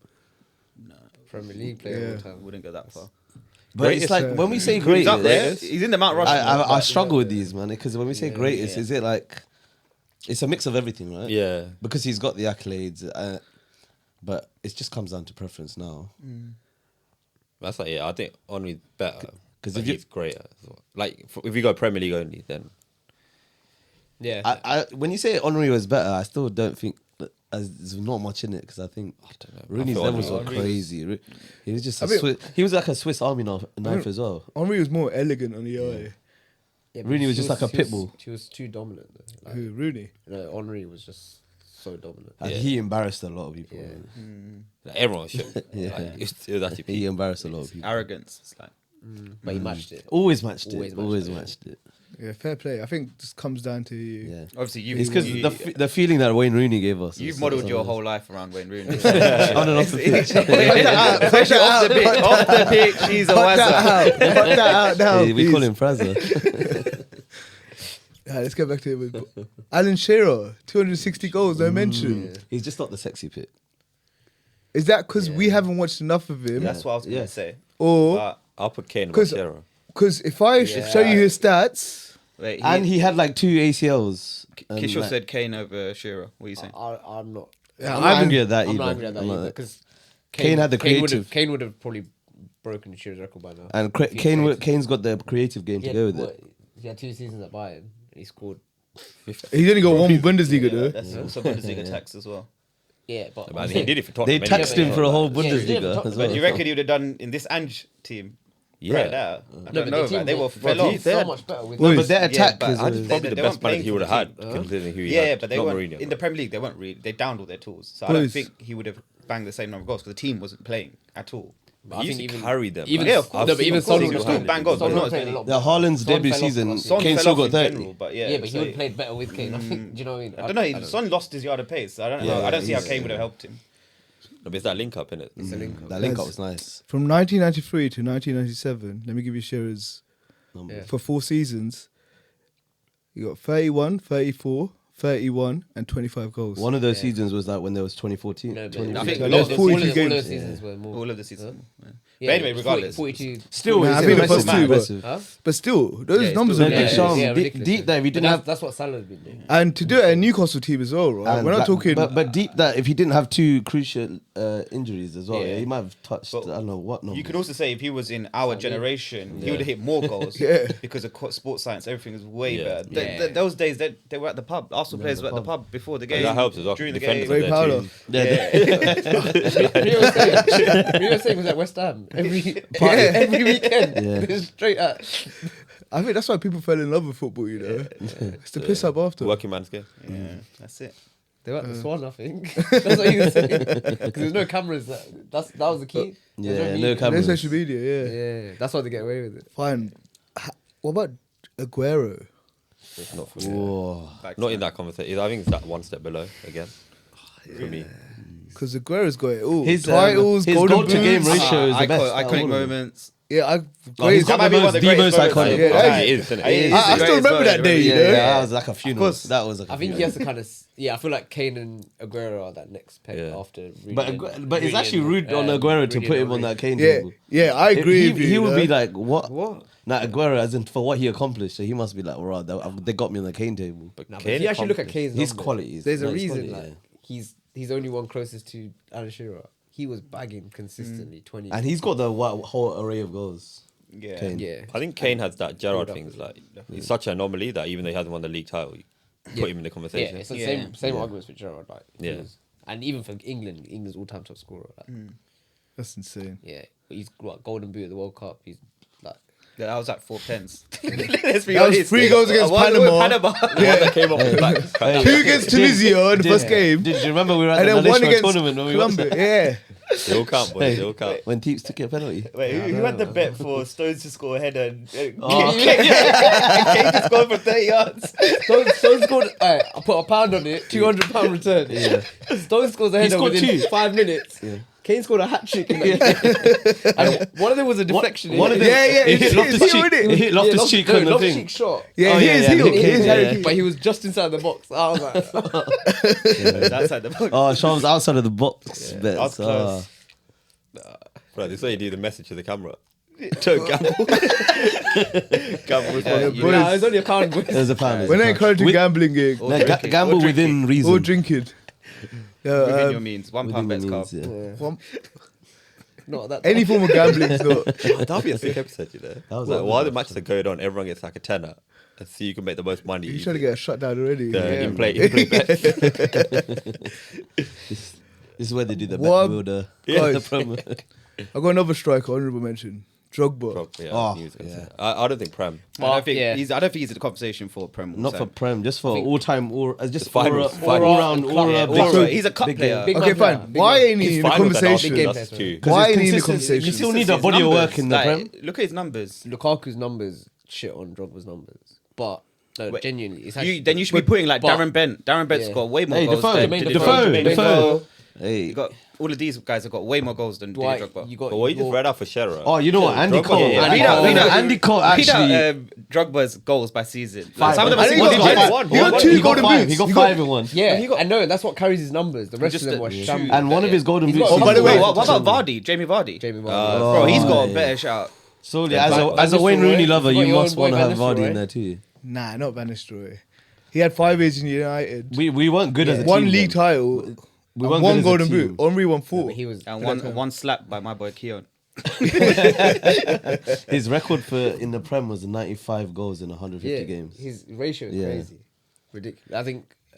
Premier League player Yeah. all the time. Wouldn't go that far. But it's like when we say great, He's up there. He's in the Mount Rushmore. I struggle with these, man, because when we say greatest, is it like it's a mix of everything, right? Yeah. Because he's got the accolades, but it just comes down to preference now. That's like, yeah, I think Henry's better. 'Cause Because if you- he's greater. as well. Like, if we go Premier League only, then Yeah. When you say Henry was better, I still don't think that there's not much in it because I think don't know. Rooney's I feel levels were Henry crazy. He was just I mean- he was like a Swiss Army knife as well. Henry was more elegant on the eye. Yeah, Rooney but was she just like a she pit bull. She was too dominant. Though. Like, Who, Rooney? Henry was just so dominant. And Yeah. he embarrassed a lot of people. Yeah. man. like, everyone should. Yeah. Like, it was actually He peak. embarrassed a lot of people. Arrogance. It's like But he matched it. Always matched Always it. matched Always it, matched it. Yeah, fair play. I think this comes down to Yeah. obviously It's because the feeling that Wayne Rooney gave us. you've is- modelled is your always- whole life around Wayne Rooney. on and off the pitch. Especially off the pitch. Off the pitch, he's a Cut that wazza. out. Cut that out now. Yeah, we call please. him Fraser. Let's get back to it. With Alan Shearer, 260 goals, no mention. He's just not the sexy pit. Is that because we haven't watched enough of him? That's what I was going Yeah. to say. Or But I'll put Kane and 'Cause- Shearer. because if I show you his stats, wait, And he had like 2 ACLs. and, Kishore like- said Kane over Shearer. What are you saying? I'm not. Yeah, I'm I not haven't- angry at that I'm either. not angry at that I'm either not- because Kane had the creative. Kane would have probably broken the Shearer's record by now. And If he Kane, created- Kane's got the creative game he to had, go with what, it. He had 2 seasons at Bayern. And he scored. he's only got one Bundesliga though. That's also Bundesliga tax as well. Yeah, but I mean, he did it for They Tottenham. taxed anyway. him for a whole Yeah, he did Bundesliga for as Tottenham. well. But do you reckon he would have done in this Ange team? Yeah. Right now, I No, don't but know, the man. team They were were fell off. so much better with No, Boys. but their attack but is. I just Probably They the weren't best manager he would have had, playing considering who he Yeah, had. but they Not weren't Mourinho, in the but- Premier League. They weren't really. They downed all their tools, so I don't Boys. think he would have banged the same number of goals because the team wasn't playing at all. I He think used to even carry them. even man. Yeah, of course. no, but even Of course, Son he would was have still bang goals, but Son not would as have many. played a lot The better. Haaland's Son debut fell off season, last Son Kane fell still off got in 30. general, but Yeah, but he would have played better with Kane. I Mm. think. Do you know what I mean? I don't know. Son lost his yard of pace. I don't know. Yeah, I don't see how he's- Kane would have helped him. No, but it's that link up, innit? That link up was nice. From 1993 to 1997, let me give you Shearer's Yeah. for 4 seasons. You got 31, 34, 31, and 25 goals. One of those seasons was like when there was 2014. No, but 2015. I think Yeah, a lot there's of the 42 all of games. those seasons were more. All of the season. Yeah. Yeah, But anyway, regardless. 42. Still, Nah, it's I think the impressive. first two were- Impressive. Huh? But still, those Yeah, numbers still- are No, Yeah, big. Deschamps, ridiculous. deep dive, he But didn't that's, have. that's what Salah's been doing. And to do it at a Newcastle team as well, right? and We're not like- talking. but deep that if he didn't have 2 crucial injuries as well, Yeah. yeah, he might have touched. But I don't know what. You numbers. could also say if he was in our generation, he would have hit more goals. Yeah. Because of sports science, everything is way Yeah. better. Yeah. Those days, they were at the pub. Arsenal players were at the pub before the game. That helps as well. During the Defenders game. are Ray there Powell. too. Rio was saying was at West Ham Yeah. every weekend. Yeah. Straight at. I think that's why people fell in love with football. You know, it's to piss up after. Working man's game. Yeah, that's it. They were at the Swan, I think. That's what he was saying. Because there's no cameras. That was the key. There's Yeah, media. no No cameras. social media. Yeah, Yeah, that's why they get away with it. fine. What about Aguero? Not for me. Whoa. Not in that conversation. I think it's that one step below again. For me. Because Aguero's got it all. His, Titles, his golden goal to game boots. ratio is the best. Iconic out of all of them. moments. Yeah, Oh, he's got That might the be one most, of the the most greatest iconic. moments. Yeah, Oh, that it is, isn't it? It is. I It's still the greatest remember that moment, day, you really. know? Yeah, that was like a funeral. course. That was like a I think he funeral. has to kind of. Yeah, I feel like Kane and Aguero are that next peg Yeah. after. Rooney But and- but it's Rooney actually and, rude on Aguero to Rooney put and him on Henry. that Kane Yeah, table. yeah, I agree He, with you. he would you be know? like, what? What? Nah, Aguero, as in for what he accomplished, so he must be like, right, they got me on the Kane table. But Nah, but Kane if you actually look at accomplished- Kane's His numbers, qualities. there's a No, his reason. quality, Like he's only one closest to Alan Shearer. He was bagging consistently 20. And he's got the whole array of goals. Yeah. Kane. yeah. I think Kane has that Gerrard Hold up. thing. It's like he's such an anomaly that even though he hasn't won the league title, you put him in the Yeah, conversation. it's the Yeah. same arguments with Gerrard. Like, he Yeah. was- and even for England's all-time top scorer. Like, That's insane. yeah, he's got golden boot at the World Cup. He's like, Yeah, that was at 4 pence. Let's be That was honest. 3 goals against One with Panama. Panama. Came off the back. Hey, 2 against Tunisia in the first game, Did you remember we were at and the then 1 national against tournament when we watched Colombia. it? Yeah. They all count, boys. They all count. When Teeps took a penalty. Wait, who had the bet for Stones to score a header and Kane Oh. to score from 30 yards? Stone scored. I put a pound on it. £200 return. Yeah. Stone scores a header scored within 2. 5 minutes. Kane scored a hat trick in that. And one of them was a deflection. One of them, Yeah, he hit it's Loftus heel, cheek. innit? He hit Loftus cheek on the Loftus thing. cheek shot. Yeah, Oh, he yeah, is yeah, heel. the He Kane, is yeah. Harry Kane. But he was just inside the box. I was like, That's at the box. Oh, Sean's outside of the box. That Bets. was close. Bro, this is what you do the message to the camera. Don't gamble. Gamble with Yeah, you. boys. nah, it's only a pound. boys. There's a pound. We're not encouraging gambling here. Or No, drinking. gamble Or within drinking. reason. Or drinking. Yeah, Within your means. £1 Within bets, the Carl. means, yeah. one- Not that. any form of gambling is not. That'd be a sick episode, you know. was Like, a while good the matches are going on, everyone gets like a tenner. And see you can make the most money. You're trying to get a shutdown already. in play bets. This is where they do the What? bet builder. Guys. The promo. I got another striker, honourable mention. Drogba. Yeah, Oh, he was gonna yeah. say that. I don't think Prem. I don't think Yeah. he's. I don't think he's in the conversation for Prem. Not for also. Prem, just for all time, just finals, all finals. round, Yeah, all yeah, round. Also, big- he's a cup big player. game. Big Okay, man player, fine. big Why man. ain't he He's in the fine with that conversation? Big game That's player. two. 'Cause Why his ain't he in the consistency- You conversation? still need a His body of numbers, work in the like, Prem. Look at his numbers. Lukaku's numbers shit on Drogba's numbers, but no, Wait, genuinely, it's actually, Then you should be putting like but- Darren Bent. Darren Bent's Yeah. got way more Hey, goals Defoe, than Jermaine Didier Defoe, Drogba. Jermaine Defoe. Hey. You got all of these guys have got way more goals than Didier Dwight, Drogba. you got But what you just your- read out for Shearer. Oh, you know what? Andy Drogba- Cole. yeah, Read out, read out, Andy Cole read actually. out Drogba's goals by season. Like, Five. some of them I are think single he got digits. five. One. He got two golden five. boots. He got He got- 5 in one. Yeah, He got- I know that's what carries his numbers. The rest Just of them the- were yeah. shambles. And one of his golden He's boots. got is- Oh, by the way, Yeah. what about Vardy? Jamie Vardy. Jamie Vardy. Bro, he's got a yeah. better shout. Solely Yeah, as Van a Wayne Nistelrooy. Rooney lover, You got you your must own want to boy have Van Vardy in Nistelrooy. there too. Nah, not Van Nistelrooy. He had 5 years in United. We weren't good as a team. One league then. title. We and weren't one good as a golden team. boot. Henri won No, 4. but he was And one slap by my boy Keon. His record for in the Prem was 95 goals in 150 yeah, games. his ratio is Yeah. crazy, ridiculous. I think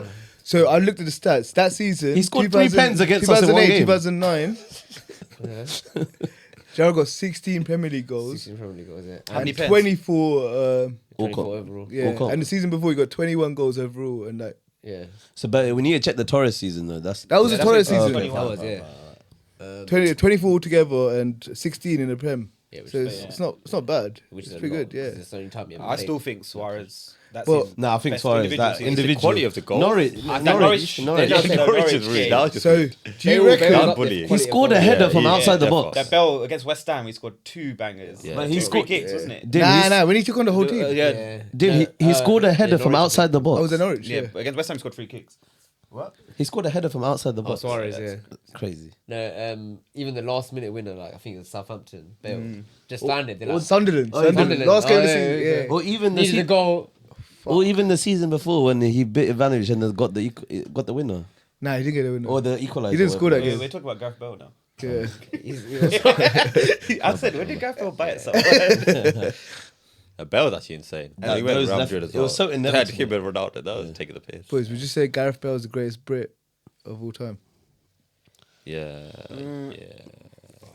got. So I looked at the stats. That season, He scored 3 pens against us in one 2008, game. 2009. Gerrard got 16 Premier League goals 16 Premier League goals, yeah. How many and pens? 24. 24 All overall. Yeah, World Cup. and the season before he got 21 goals overall, and like Yeah. So, but we need to check the Torres season though. That that was the Torres season. okay. That was, yeah. 24 altogether and 16 in the Prem. Yeah, which So is it's fair. it's not bad. Which It's is a pretty lot, good. Yeah. because it's the only time you ever I played. still think Suarez. That's Well, his No, I think best Suarez. individual That season. It's the individual quality of the goal. Norwich. That Norwich. Norwich Norwich is rude. That was just So rude. do you They reckon? all Can't bully. got He the scored a quality of header goals. from yeah, outside the defo. box. That Bell against West Ham, he scored 2 bangers. Yeah. But Two he free scored- kicks, wasn't it? Did Nah, when he took on the whole team. Yeah. Dude, he scored a header from Norwich. outside the box. I was in Norwich. Yeah, Yeah. but against West Ham, he scored 3 kicks. He scored a header from outside the Oh, box. Suarez, yeah. Crazy. No, even the last minute winner, like I think it was Southampton, Bale, just landed. They're Or like, Sunderland. Oh, Sunderland. Last game of the yeah, season. yeah. Yeah. Or even the needed a goal. or even the season before when he beat Ivanovic and got the winner Nah, he didn't get a winner. or the equalizer. He didn't score that We're game. talking about Gareth Bale now. Yeah. I said, when did Gareth Bale bite someone? Bell's actually insane. That- He went those Real left- Madrid as it was well. so They had inevitable. him and Ronaldo. That was taking the piss. Boys, would you say Gareth Bale is the greatest Brit of all time? Yeah, Mm. yeah.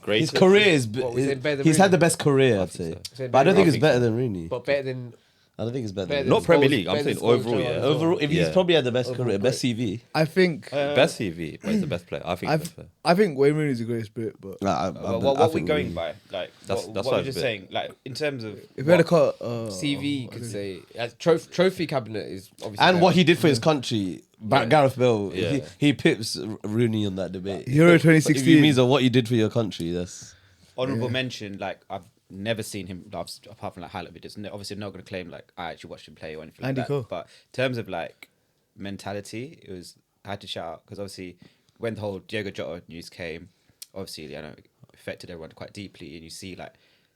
Great. His career is. What, was it better than He's had Rooney? the best career, I'd say. So But I don't think it's think better so. than Rooney. But better than I don't think it's better. better Than than Not Premier Scholes- League, I'm better than saying Scholes overall, Gerrard yeah. as well. Overall, if he's Yeah. probably had the best Overall career, best CV. I think. best CV, but he's the best player. I think. That's fair. I think Wayne Rooney's the greatest Brit, but What are we going by? Like, That's what what we're I just was a bit- saying. Like, in terms of if we had a what- cut, CV, you could say trophy cabinet is obviously And better. what he did for his country, Gareth Bale, Yeah. he pips Rooney on that debate. Euro But if 2016. it means of what you did for your country, that's honorable mention, like I've never seen him apart from like highlight videos. Obviously, I'm not going to claim like I actually watched him play or anything Andy like that. Cole. But in terms of like mentality, it was I had to shout out because obviously when the whole Diego Jota news came, obviously I know it affected everyone quite deeply, and you see like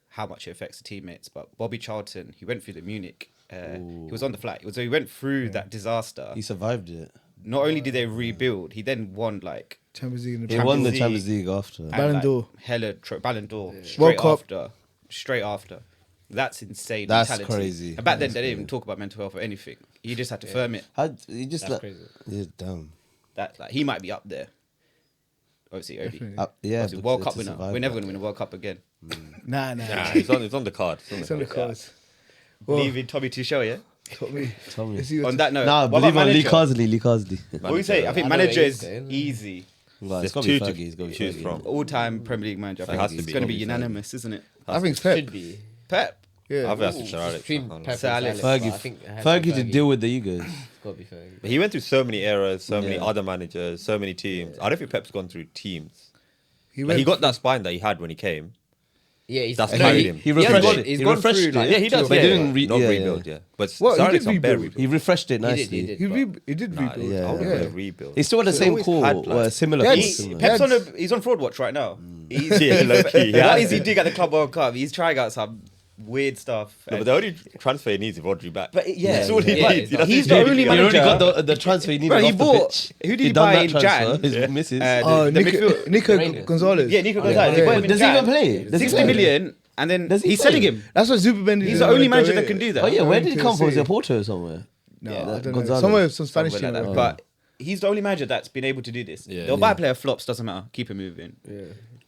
how much it affects the teammates. But Bobby Charlton, he went through the Munich. He was on the flight. So he went through that disaster. he survived it. Not only did they rebuild, he then won like Champions League in the He Prem. won the League. Champions League after. and, Ballon like, d'Or. Ballon d'Or World straight Cup. after. Straight after. That's insane. That's mentality. crazy. And back then, That's they didn't even crazy. talk about mental health or anything. You just had to firm it. He just That's like, crazy. yeah, damn. That like he might be up there. Obviously, Odie. Definitely. Yeah, Obviously, but World to Cup winner. survive We're never that. going to win a World Cup again. Nah. Nah, it's on the card. It's on the card. cards. Well, Believe in Tommy Tuchel, yeah. top me. Tell me. Let's see what On that note, Nah, what believe about on Lee manager? Carsley. Lee Carsley. What do you say? I think I know what manager he's is saying. easy. Well, it's There's got to be two to Fergie. It's got to be choose Fergie. from. All-time Premier League manager. I think has to it's be. going to be Probably unanimous, isn't it? I think it's Pep. Should be. Pep. Yeah. I've asked Sir Alex. Between I can't Pep Sir and Alex. Alex, but Fergie, I think it has to be Fergie to deal with the egos. It's got to be Fergie. But he went through so many eras, so many Yeah. other managers, so many teams. I don't think Pep's gone through teams. He Like, went. he got that spine that he had when he came. Yeah, he's That's no, carried him. He has refreshed gone- it. He's He gone refreshed through it. like Yeah, he does. But Yeah, he didn't not yeah, rebuild. yeah. Yeah, but Well, Sir he Alex did on bare rebuild. rebuild. He refreshed it He nicely. did. He did Nah, rebuild. I Yeah. wouldn't Yeah. call it rebuild. He still had the So same always core, had, like- similar. Yeah, pace, he- similar. Pep- He's on fraud watch right now. Yeah, low-key, What yeah. is he doing at the Club World Cup? He's trying out some weird stuff. No, but the only transfer he needs is Rodri back. But yeah, That's all he yeah, needs. yeah. He's the only He already manager. got the transfer he needed Bro, he off the bought- pitch. who did He he done buy that in transfer, Jan? his missus. Oh, the Nico, midfield- Nico Rangers. Gonzalez. Yeah, Nico Yeah. Gonzalez. He Yeah. bought him in Does he Jan. even play? Does he 60 play? million, and then Does he he's play? selling him. That's what Zubimendi He's did the when only he manager went that can do that. Oh yeah, where did to he come from? Was see. it Porto somewhere? No, Yeah, I don't know. Gonzalez. Somewhere, some Spanish Somewhere team. like right? that. But he's the only manager that's been able to do this. Yeah. They'll buy a player flops, doesn't matter. Keep him moving.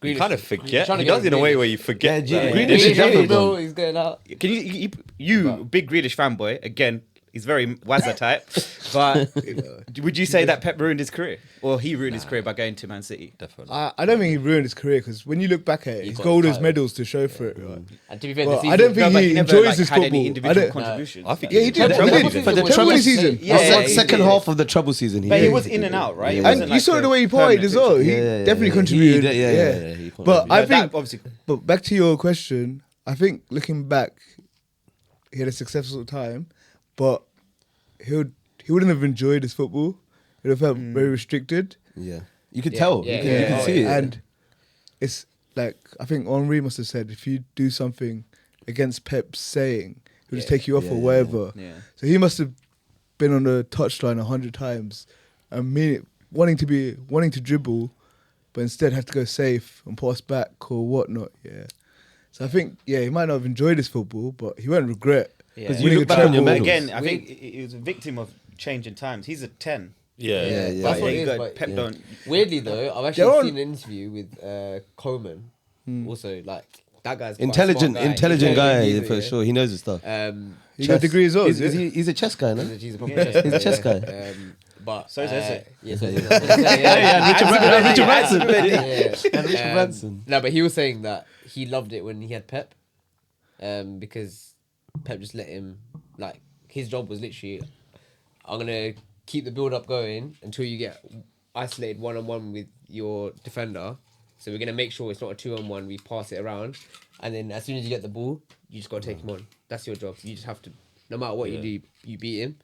You kind of forget. Trying to He get does it in a way Grealish. where you forget. Yeah, that- Grealish Grealish is definitely Bill, gone. he's going out. Can you big Grealish fanboy again? He's very Wazza type, but would you say that Pep ruined his career, or he ruined his career by going to Man City? Definitely. I don't think he ruined his career because when you look back at it, he's got got all the those title. medals to show for it. Right? And to be fair, Well, the season, I don't think but he never, enjoys like, his had football. any I individual don't- contributions. I think Yeah, he did. For the For treble the treble season. Yeah, Yeah, he second did. half of the treble season. But he did. was in and out, right? He Yeah. wasn't And you like saw a the way he permanent partied as well. He Yeah, yeah, definitely yeah. contributed. He did, yeah. He But contributed. I That think, obviously, but back to your question, I think looking back, he had a successful time, but he wouldn't have enjoyed his football. He'd have felt very restricted. Yeah, you could Yeah, tell. yeah, You could, yeah. you could Oh, see it. And it's like I think Henri must have said, if you do something against Pep's saying, he'll just take you off Yeah, or yeah, whatever. yeah. So he must have been on the touchline 100 times and wanting to dribble, but instead had to go safe and pass back or whatnot. Yeah. So I think he might not have enjoyed his football, but he won't regret. Because you winning look a back on your treble. medals. again, I think he was a victim of changing times. He's a 10. Yeah, Yeah, yeah. But That's what yeah, it is, good. but- Pep Yeah. don't. Weirdly though, I've They're actually on- seen an interview with Coleman Also, like that guy's quite a Intelligent, smart guy. intelligent guy He's for yeah. sure. He knows his stuff. You got a degree as well, He's, is it? he's a chess guy, no? He's a proper chess He's a chess guy. But So is it. yeah, so Yeah, Richard Branson. yeah. Richard Branson. No, but he was saying that he loved it when he had Pep, because Pep just let him, like, his job was literally, I'm gonna keep the build up going until you get isolated 1-on-1 with your defender. So we're gonna make sure it's not a 2-on-1. We pass it around, and then as soon as you get the ball, you just gotta take him on. That's your job. You just have to, no matter what you do, you beat him.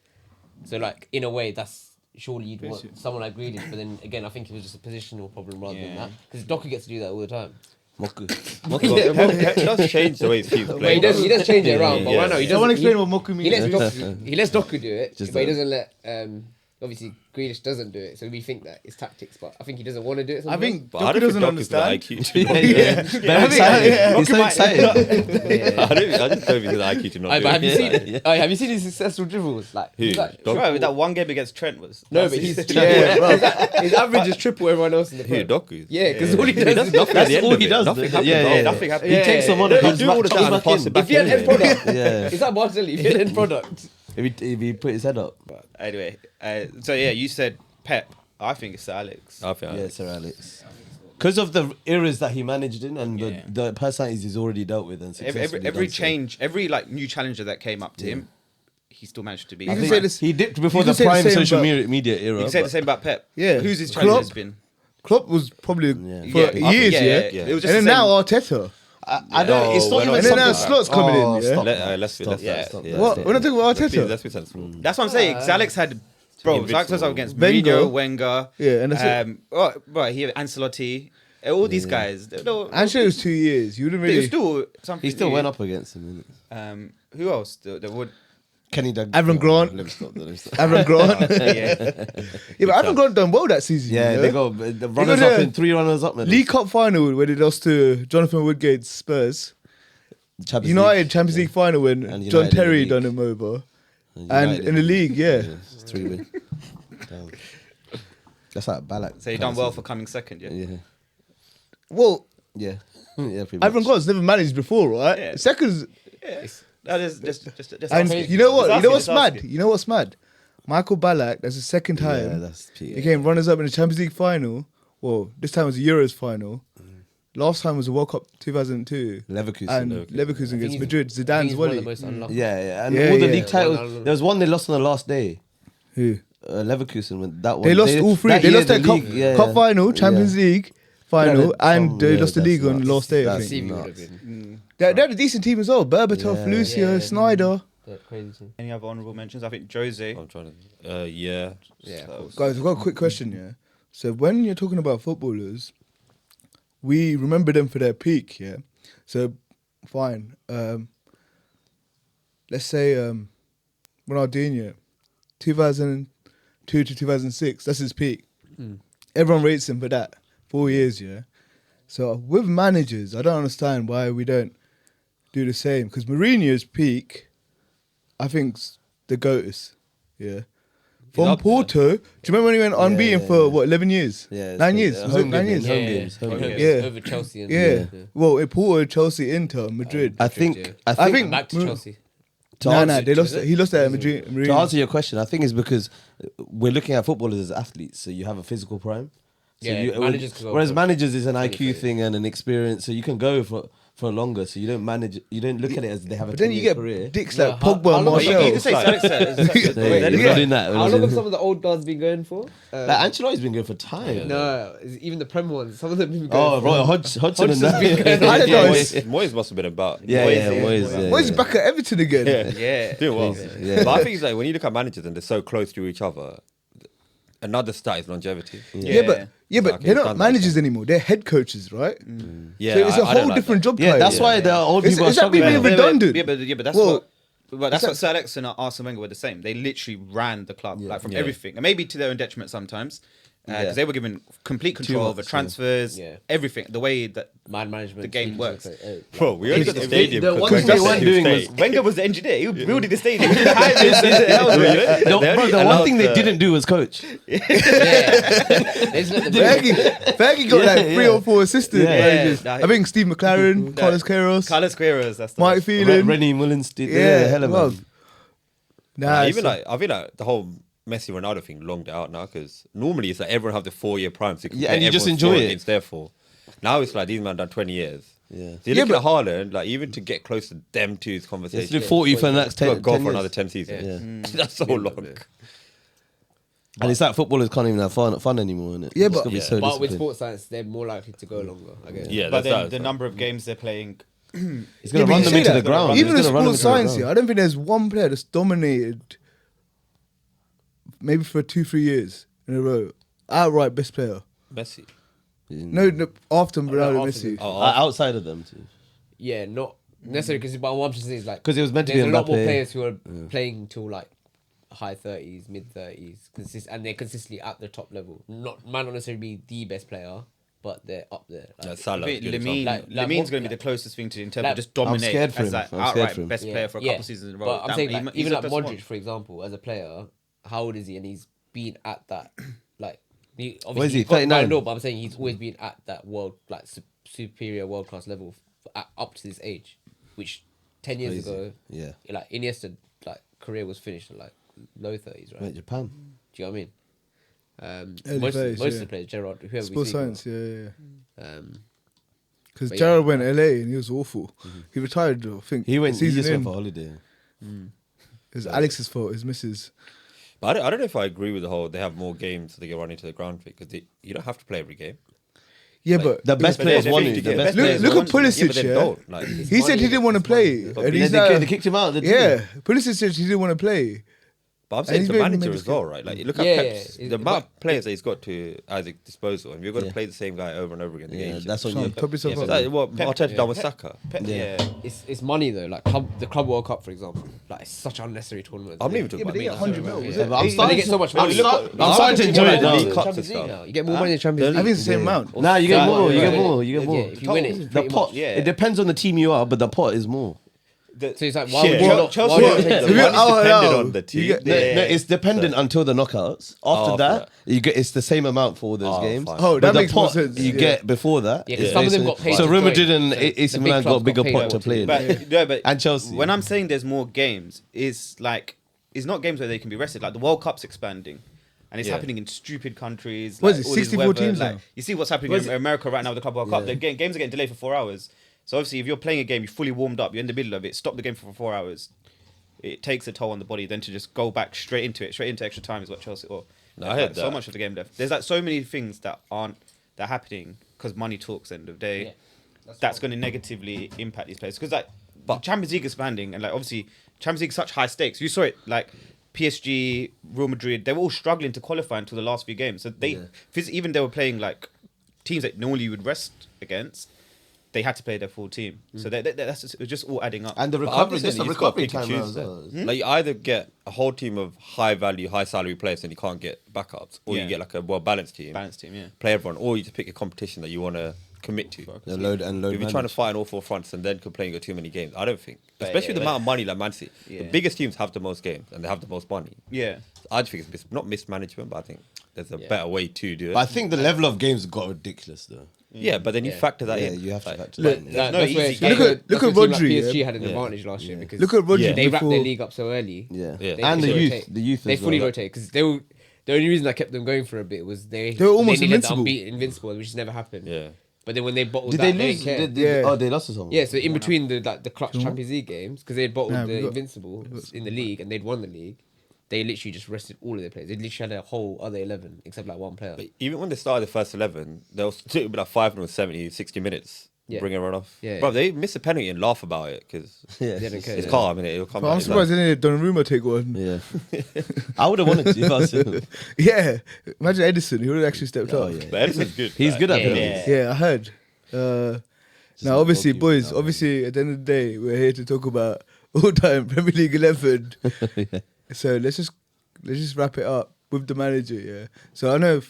So like in a way, that's surely you'd want someone like Grealish, but then again, I think it was just a positional problem rather than that. Because Doku gets to do that all the time. Moku. He does change the way his team's But playing. he does change it around. But right now, he Someone doesn't. explain what Moku He lets means. Doku, he lets Doku do it, Just but he that. doesn't let. Obviously, Grealish doesn't do it, so we think that it's tactics. But I think he doesn't want to do it. I Sometimes. think But I Doku don't doesn't think Doku's got understand. IQ to not do it. Yeah. Very excited. He's so excited. I just don't think he's IQ to not Aye, do but it. have you seen? Have you seen his successful dribbles? Like, Who? he's like Doku? Right, that one game against Trent was. no, but he's Yeah, bro. his average is triple everyone else in the Who? Prem. Doku? Yeah, because all he does does is nothing at the end all of he it. does. Nothing happens. Yeah, yeah. Nothing happened. He takes someone He'll comes do all the back time and pass it back If you had end anyway. product, Yeah. it's like Martinelli. If you had end product, If he put his head up. Anyway, so yeah, you said Pep. I think it's Sir Alex. I think Yeah, Sir Alex. Because of the eras that he managed in and the personalities he's already dealt with and successfully Every done so. change, every like new challenger that came up to him, he still managed to be. You I can think say this- he dipped before you the can say the prime same social about- media era. You can say the but- same about Pep. Yeah. Who's his Klopp- challengers been? Klopp was probably Yeah. for Yeah, years, yeah, yeah. yeah. It was And just then the now same- Arteta. I don't. It's No, not we're even And then now something. Slot's coming in, yeah. stop. Let's be Stop yeah. that, stop that, What? stop We're not that. talking about Arteta. Let's be sensible. That's what I'm saying. Alex had, bro, Alex was up against Wenger. Mourinho, Wenger. Yeah, and that's it. Right, he had Ancelotti. All these guys. Actually, it was 2 years. You wouldn't They really. were still something. He still went up against him. Who else? There would. Kenny Doug. Avram Grant. Let me stop. Avram Grant. Yeah. Yeah, but Avram Grant done well that season. Yeah, you know? they got the runners got up a in 3 runners up. Man. League Cup final where they lost to Jonathan Woodgate's Spurs. Champions United League. Champions League final when And John United in the Terry league. done him over. And United in the league, yeah. it's 3-win. Damn. That's like Balak. So he done well for coming second, yeah. Yeah. Well, Yeah. Yeah, pretty much. Avram Grant's never managed before, right? Yeah. Seconds. Yeah. That is just And asking. you know what? Just You know what's asking, mad? just asking. You know what's mad? Michael Ballack, that's the second Yeah, time. that's He came runners up in the Champions League final. Well, this time was the Euros final. Last time was the World Cup 2002. Leverkusen. And Leverkusen against he's- Madrid. I think Zidane's he's one of the volley. most unlucky. Yeah, and Yeah, all the yeah. league titles. One- There was one they lost on the last day. Who? Leverkusen. When that one. They lost all three. that They year, lost their the cup, league, yeah, cup yeah. final, Champions Yeah. League final, Yeah, and they yeah, lost the that's league on the nuts. last day, I That's think. CV would have nuts. been They had a decent team as well. Berbatov, Yeah. Lucio, Yeah. Snyder. crazy team. Any other honourable mentions? I think Jose. I'm trying to. Yeah. Yeah, of course. Guys, I've got a quick question, yeah? So when you're talking about footballers, we remember them for their peak, yeah? So, fine. Let's say Ronaldinho, 2002 to 2006, that's his peak. Everyone rates him for that. 4 years, yeah? So with managers, I don't understand why we don't do the same. Because Mourinho's peak, I think's the GOAT's, yeah? From up there. Porto, do you remember when he went unbeaten yeah, for, yeah. what, 11 years? Yeah, 9 years? Was it home 9 games, years? home games, home games. Yeah. Over Chelsea. And Yeah. Well, it Porto, Chelsea, Inter, Madrid. I think. Yeah. I I think. think- Back to Mm. Chelsea. to No, answer- no, they lost. is it? He lost that at Madrid. To Mourinho. answer your question, I think it's because we're looking at footballers as athletes, so you have a physical prime. So Yeah, managers can go whereas for managers is an 20, IQ thing and an experience, so you can go for longer. So you don't manage. You don't look at it as they have a But then you 10-year get career. dicks No, like how- Pogba how and long- But you Marcel. can say Alex said. Yeah, we're not doing that. we're How not long doing have that. some of the old guards been going for? Like Ancelotti's been going for time. No, even the Prem ones. Some of them have been going Oh, for. Roy Hodgson and Hodgson's that. been going I don't know. Moyes must have been about. Yeah, Moyes, yeah, yeah. Moyes. Yeah, Where's yeah. back at Everton again? Yeah. Doing well. Yeah. But I think it's like when you look at managers and they're so close to each other, another stat is longevity. Yeah, but Okay, they're it's not done managers anymore. They're head coaches, right? Yeah, So it's a I don't whole like different that. job Yeah, title. that's why the old Is- people are is that being struggling. redundant? Yeah, but that's Well, what. That's what Sir Alex and Arsene Wenger were the same. They literally ran the club like from Yeah. everything, and maybe to their own detriment sometimes. because they were given complete control over months, transfers, Yeah. everything, the way that Man management. the game teams, works. Bro, we only got the The- stadium. the 'cause one Greg thing they Duffy weren't didn't doing stay. was- Wenger was the engineer. He built the stadium. He did the highways. That was it. The, They bro, only the one allowed thing they the- didn't do was coach. Yeah. They just let the Fergie got like 3 or 4 assistant Yeah. managers. Yeah, I think Steve McLaren, Carlos Queiroz, Carlos Queiroz, that's the Mike one. Phelan. Rennie Mullins did. Yeah, hella well, man. Nah, Even so- like I feel like the whole Messi Ronaldo thing longed it out now because normally it's like everyone have the 4-year prime, so you can Yeah, play and you just everyone's enjoy score it. against their 4. Now it's like these men done 20 years. Yeah. So you're Yeah, looking but- at Haaland, like even to get close to them two's Let's conversation, do 40 for the next 10, got to go 10 for years. another 10 seasons. Yeah. That's so long. And it's like footballers can't even have fun anymore, innit? Yeah, It's but- gotta be Yeah. so But with disciplined. sports science, they're more likely to go longer. I guess. Yeah, But that's then that. the number of games they're playing. It's gonna Yeah, run but you them say into that, the ground. Even in It's gonna run them sports into the science, ground. yeah, I don't think there's one player that's dominated maybe for 2-3 years in a row. Outright best player. Messi. No, after Ronaldo, after Messi. them. Outside of them too. Yeah, not necessarily because. But what I'm just saying is like 'Cause it was meant to there's be a lot more Mbappe. players who are playing till like high 30s, mid 30s, and they're consistently at the top level. Might not necessarily be the best player, but they're up there. Like, Yeah, Salah. I think Lamine, Like Lamine's what- going to be the closest thing to in terms like- of just dominate scared for as him. like I'm scared outright for him. best player for a couple seasons in a row. But I'm Damn, saying he- like, he's even the like best one. Modric, for example, as a player, how old is he? And he's been at that like. Obviously What is he, he's got 39? Ballon d'Or, but I'm saying he's always been at that superior world class level up to this age, which 10 years Crazy. ago, Yeah. like Iniesta, like career was finished at like low 30s, right? Wait, Japan. Do you know what I mean? Early Most phase, of yeah. the players, Gerard, whoever Sports we speak science, yeah. about, Because But Gerald went LA and he was awful. He retired, though, I think. He went. He season just went in. for holiday. It was Alex's fault, his missus. But I don't know if I agree with the whole they have more games so they get run into the ground thing because you don't have to play every game. Yeah, but The best But players they're won 50 it. The games. best Look- players look won at it. Pulisic, but they yeah. don't. Like, he said he didn't want to play. But And They, he's they kicked him out. Didn't yeah, Pulisic said he didn't want to play. but I'm saying he's to very manager made as well, right? Like, look at Yeah, Pep's, yeah. the amount of players that he's got to at his disposal, and you're going to Yeah. play the same guy over and over again. Yeah, It's that's on Son, you. top yourself Yeah, up. but like what Arteta done with Saka. yeah, it's money though. Like the Club World Cup, for example, like it's such an unnecessary tournament. I'm not even talking Yeah, but about they get 100 mil, was Yeah, it? but I'm starting to get so much money. I'm starting to enjoy it now. League Cups and Champions League stuff. now. You get more money in Champions I League. think it's the same amount. Nah, you get Yeah, more. You yeah, get yeah. more. You get Yeah, more. if you win it, The pretty pot. much. Yeah. It depends on the team you are, but the pot is more. So it's like, why Yeah. would you Well, not? Chelsea- why would you the take money's the Yeah. money? dependent Oh, on the you team. get- No, Yeah. no, it's dependent until the knockouts. After after that, that. you get it's the same amount for all those Oh, games. fine. Oh, But that the makes more pot sense, you yeah. get before that. Yeah, 'cause some of them got paid So to Real join. Madrid and So AC the big Milan got clubs a bigger got paid pot to to play in. But no, but And Chelsea. When I'm saying there's more games, it's like it's not games where they can be rested. Like the World Cup's expanding, and it's Yeah. happening in stupid countries. What like, is it, all this 64 weather, teams like, now? You see what's happening in America right now with the Club World Cup. The games are getting delayed for 4 hours. So obviously, if you're playing a game, you're fully warmed up, you're in the middle of it. Stop the game for 4 hours. It takes a toll on the body. Then to just go back straight into extra time is what Chelsea. Or No, I heard like, so that. much of the game left. There's like so many things that are happening because money talks. End of the day. Yeah. That's going to negatively impact these players because like but Champions League expanding and like obviously Champions League such high stakes. You saw it like PSG, Real Madrid. They were all struggling to qualify until the last few games. So they even they were playing like teams that normally you would rest against. They had to play their full team. So that's just, it was just all adding up. And the But recovery, I'm just just the saying, you just gotta recovery pick and time now choose as then. well. Like you either get a whole team of high value, high salary players and you can't get backups, or Yeah. you get like a well balanced team, Balanced team, yeah. play everyone, or you just pick a competition that you want to commit to. Yeah, load If you're trying to manage. fight on all 4 fronts and then complain you got too many games, I don't think. But Especially yeah, with the amount of money like Man City. The Yeah. biggest teams have the most games and they have the most money. Yeah. I just think it's not mismanagement, but I think there's a better way to do it. But I think the level of games got ridiculous though. yeah, but then you Yeah. factor that Yeah, in. you have to Like, factor Look, that in. There's no That's where- easy that's game. where- Look that's at where a team like Rodri, PSG yeah. had an Yeah. advantage last year because Look at Rodri Yeah. they wrapped before. their league up so early. Yeah. Yeah. And the They youth, rotate. the youth They as fully well. rotate because they were the only reason I kept them going for a bit was they were almost needed the invincible. invincible, which never happened. Yeah. But then when they bottled Did that, they lose? didn't care. Yeah. Oh, they lost to someone. Yeah, so in between the clutch Champions League games, because they had bottled Nah, the we got- Invincible in the league and they'd won the league, they literally just rested all of their players. They literally had a whole other 11 except like one player. But even when they started the first 11, they'll still be like 570, 60 minutes. Yeah. Bring everyone off. Yeah, Bro, yeah. they miss a penalty and laugh about it because Yeah. They don't care. it's yeah. calm and it'll come But back. I'm It's surprised like- they didn't Donnarumma take one. Yeah. I would have wanted to if I was him. Yeah, imagine Edison. He would have actually stepped Oh, up. yeah. But Edison's good. He's like, good at Yeah, penalties. yeah. Yeah, I heard. Now, not obviously, goalkeeper boys, now, obviously, at the end of the day, we're here to talk about all-time Premier League 11. So let's just wrap it up with the manager. Yeah. So I know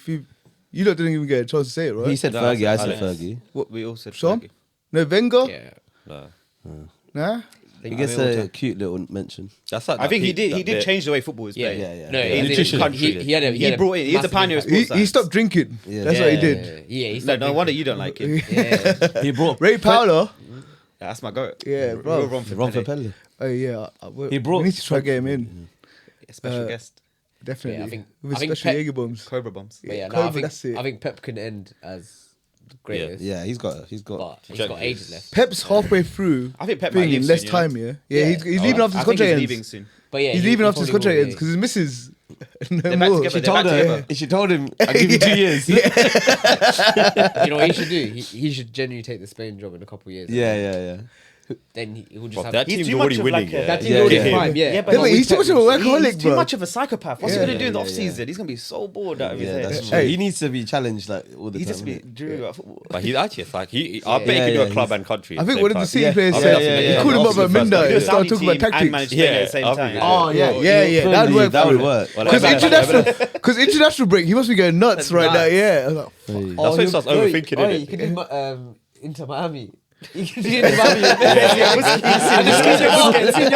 You lot didn't even get a chance to say it, right? He said No, Fergie. I I said said- Fergie. What we all said. Sean? Fergie. No, Wenger? Yeah. No. Nah? He gets a cute little mention. That's like I think he that did. He bit- did change the way football is Yeah, played. yeah. No, Yeah. as in Nutrition. he had a He brought in. He's the massive pioneer of impact. sports. He stopped drinking. Yeah. That's what he did. Yeah, he No, stopped no wonder you don't like him. Yeah. He brought Ray Powler. Yeah, that's my goat. Yeah, bro. Real Ron for Ron Pele. Pelle. Oh, yeah. He brought- We need to try to get him in. Yeah, special guest. Definitely. Yeah, I think- With I think special Pep- Jaeger bombs. Cobra bombs. But yeah, no, Cobra, I think that's it. I think Pep can end as the greatest. Yeah, he's got. But he's got Trajectory. ages left. Pep's halfway through. I think Pep might being leave in less soon, you know? time, yeah? Yeah, Yeah. he's leaving after his I think contract he's ends. leaving soon. But yeah, He's he- leaving he after his probably contract will, ends because his missus no They're back more. together. She They're told back her. together. She told him, "I give you 2 years." You know what he should do? He should genuinely take the Spain job in a couple of years. Yeah. Then he will just But have that He's team's too already much of winning. like a- yeah. that team's Yeah, already yeah. prime. Yeah, Yeah, but Yeah, but he's too much of a workaholic, He's too bro. much of a psychopath. What's he Yeah. gonna do in the Yeah, off yeah. season? He's gonna be so bored out of his Yeah, head. that's true. Hey. He needs to be challenged like all the He's time. just be innit? dreaming about football. But he's actually a psych. I bet he Yeah, could do yeah, a club he's- and country. I at think the one of same the time. City players Yeah, said yeah, he yeah. called him up Obviously at the first midnight time. and Do a started Saudi talking about team and tactics. manage Spain at the same Yeah, time. Oh yeah, Yeah, that would work. That would bro. work. Well, Because that's- international break, he must be going nuts right now. Yeah. I was like, That's why he starts overthinking Oh, it. you can do Inter Miami. You can do Inter Miami.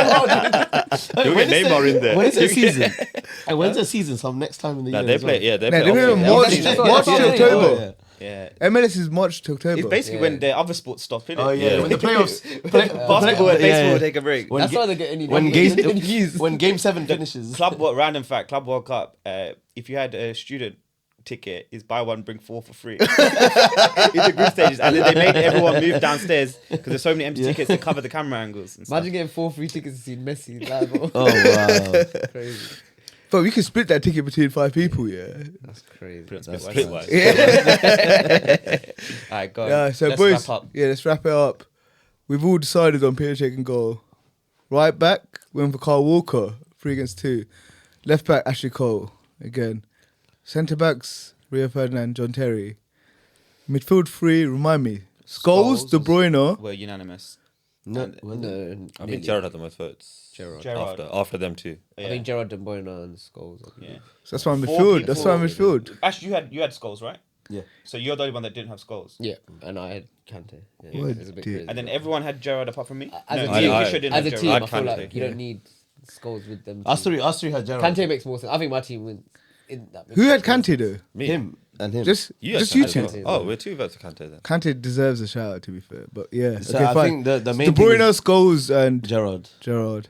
You'll get Neymar in there. When's the season? And when's the season? Some next time in the Nah, year. they as well. play. Yeah, they Nah, play. they play off- March, Yeah, March to yeah, yeah. October. Yeah. MLS is March to October. It's basically Yeah. when the other sports stop, innit? Oh yeah, Yeah. when the playoffs, Basketball and yeah, baseball yeah. take a break. When That's ga- why they get any when when game 7 finishes. Random fact, Club World Cup, if you had a student ticket, is buy one, bring four for free. In the group stages. And then they made everyone move downstairs because there's so many empty tickets to cover the camera angles and stuff. Imagine getting 4 free tickets to see Messi live. Oh wow, Crazy. But we can split that ticket between 5 people, yeah. That's crazy. That's Split split wise. wise. All right, go on. Yeah, so Let's boys, wrap up. yeah, let's wrap it up. We've all decided on Peter Cech and goal. Right back, went for Carl Walker, 3 against 2. Left back, Ashley Cole, again. Centre backs, Rio Ferdinand, John Terry. Midfield 3, remind me. Scholes, Scholes De Bruyne. We're unanimous. no, No, I think Gerrard had the most votes. Gerrard. After them two. I think Gerard, De Bruyne, and Scholes. Yeah. So that's my Four midfield. That's my people- midfield. Actually, you had Skulls, right? Yeah. So you're the only one that didn't have Skulls. Yeah, and I had Kante. Yeah, What it was a bit did- crazy. And then everyone had Gerard apart from me. As a no, team, Fisher didn't as a have team, Gerrard. I feel Kante, like you don't need Scholes with them. Us two. three had Gerrard. Kante makes more sense. I think my team wins. In that Who had midfield. Kante though? Me. Him and him. Just You had you Kante two. as well. Oh, we're 2 votes for Kante then. Kante deserves a shout out, to be fair. But yeah, So okay, I fine. think the De main thing Bruyne, is Scholes, and Gerrard. Gerard.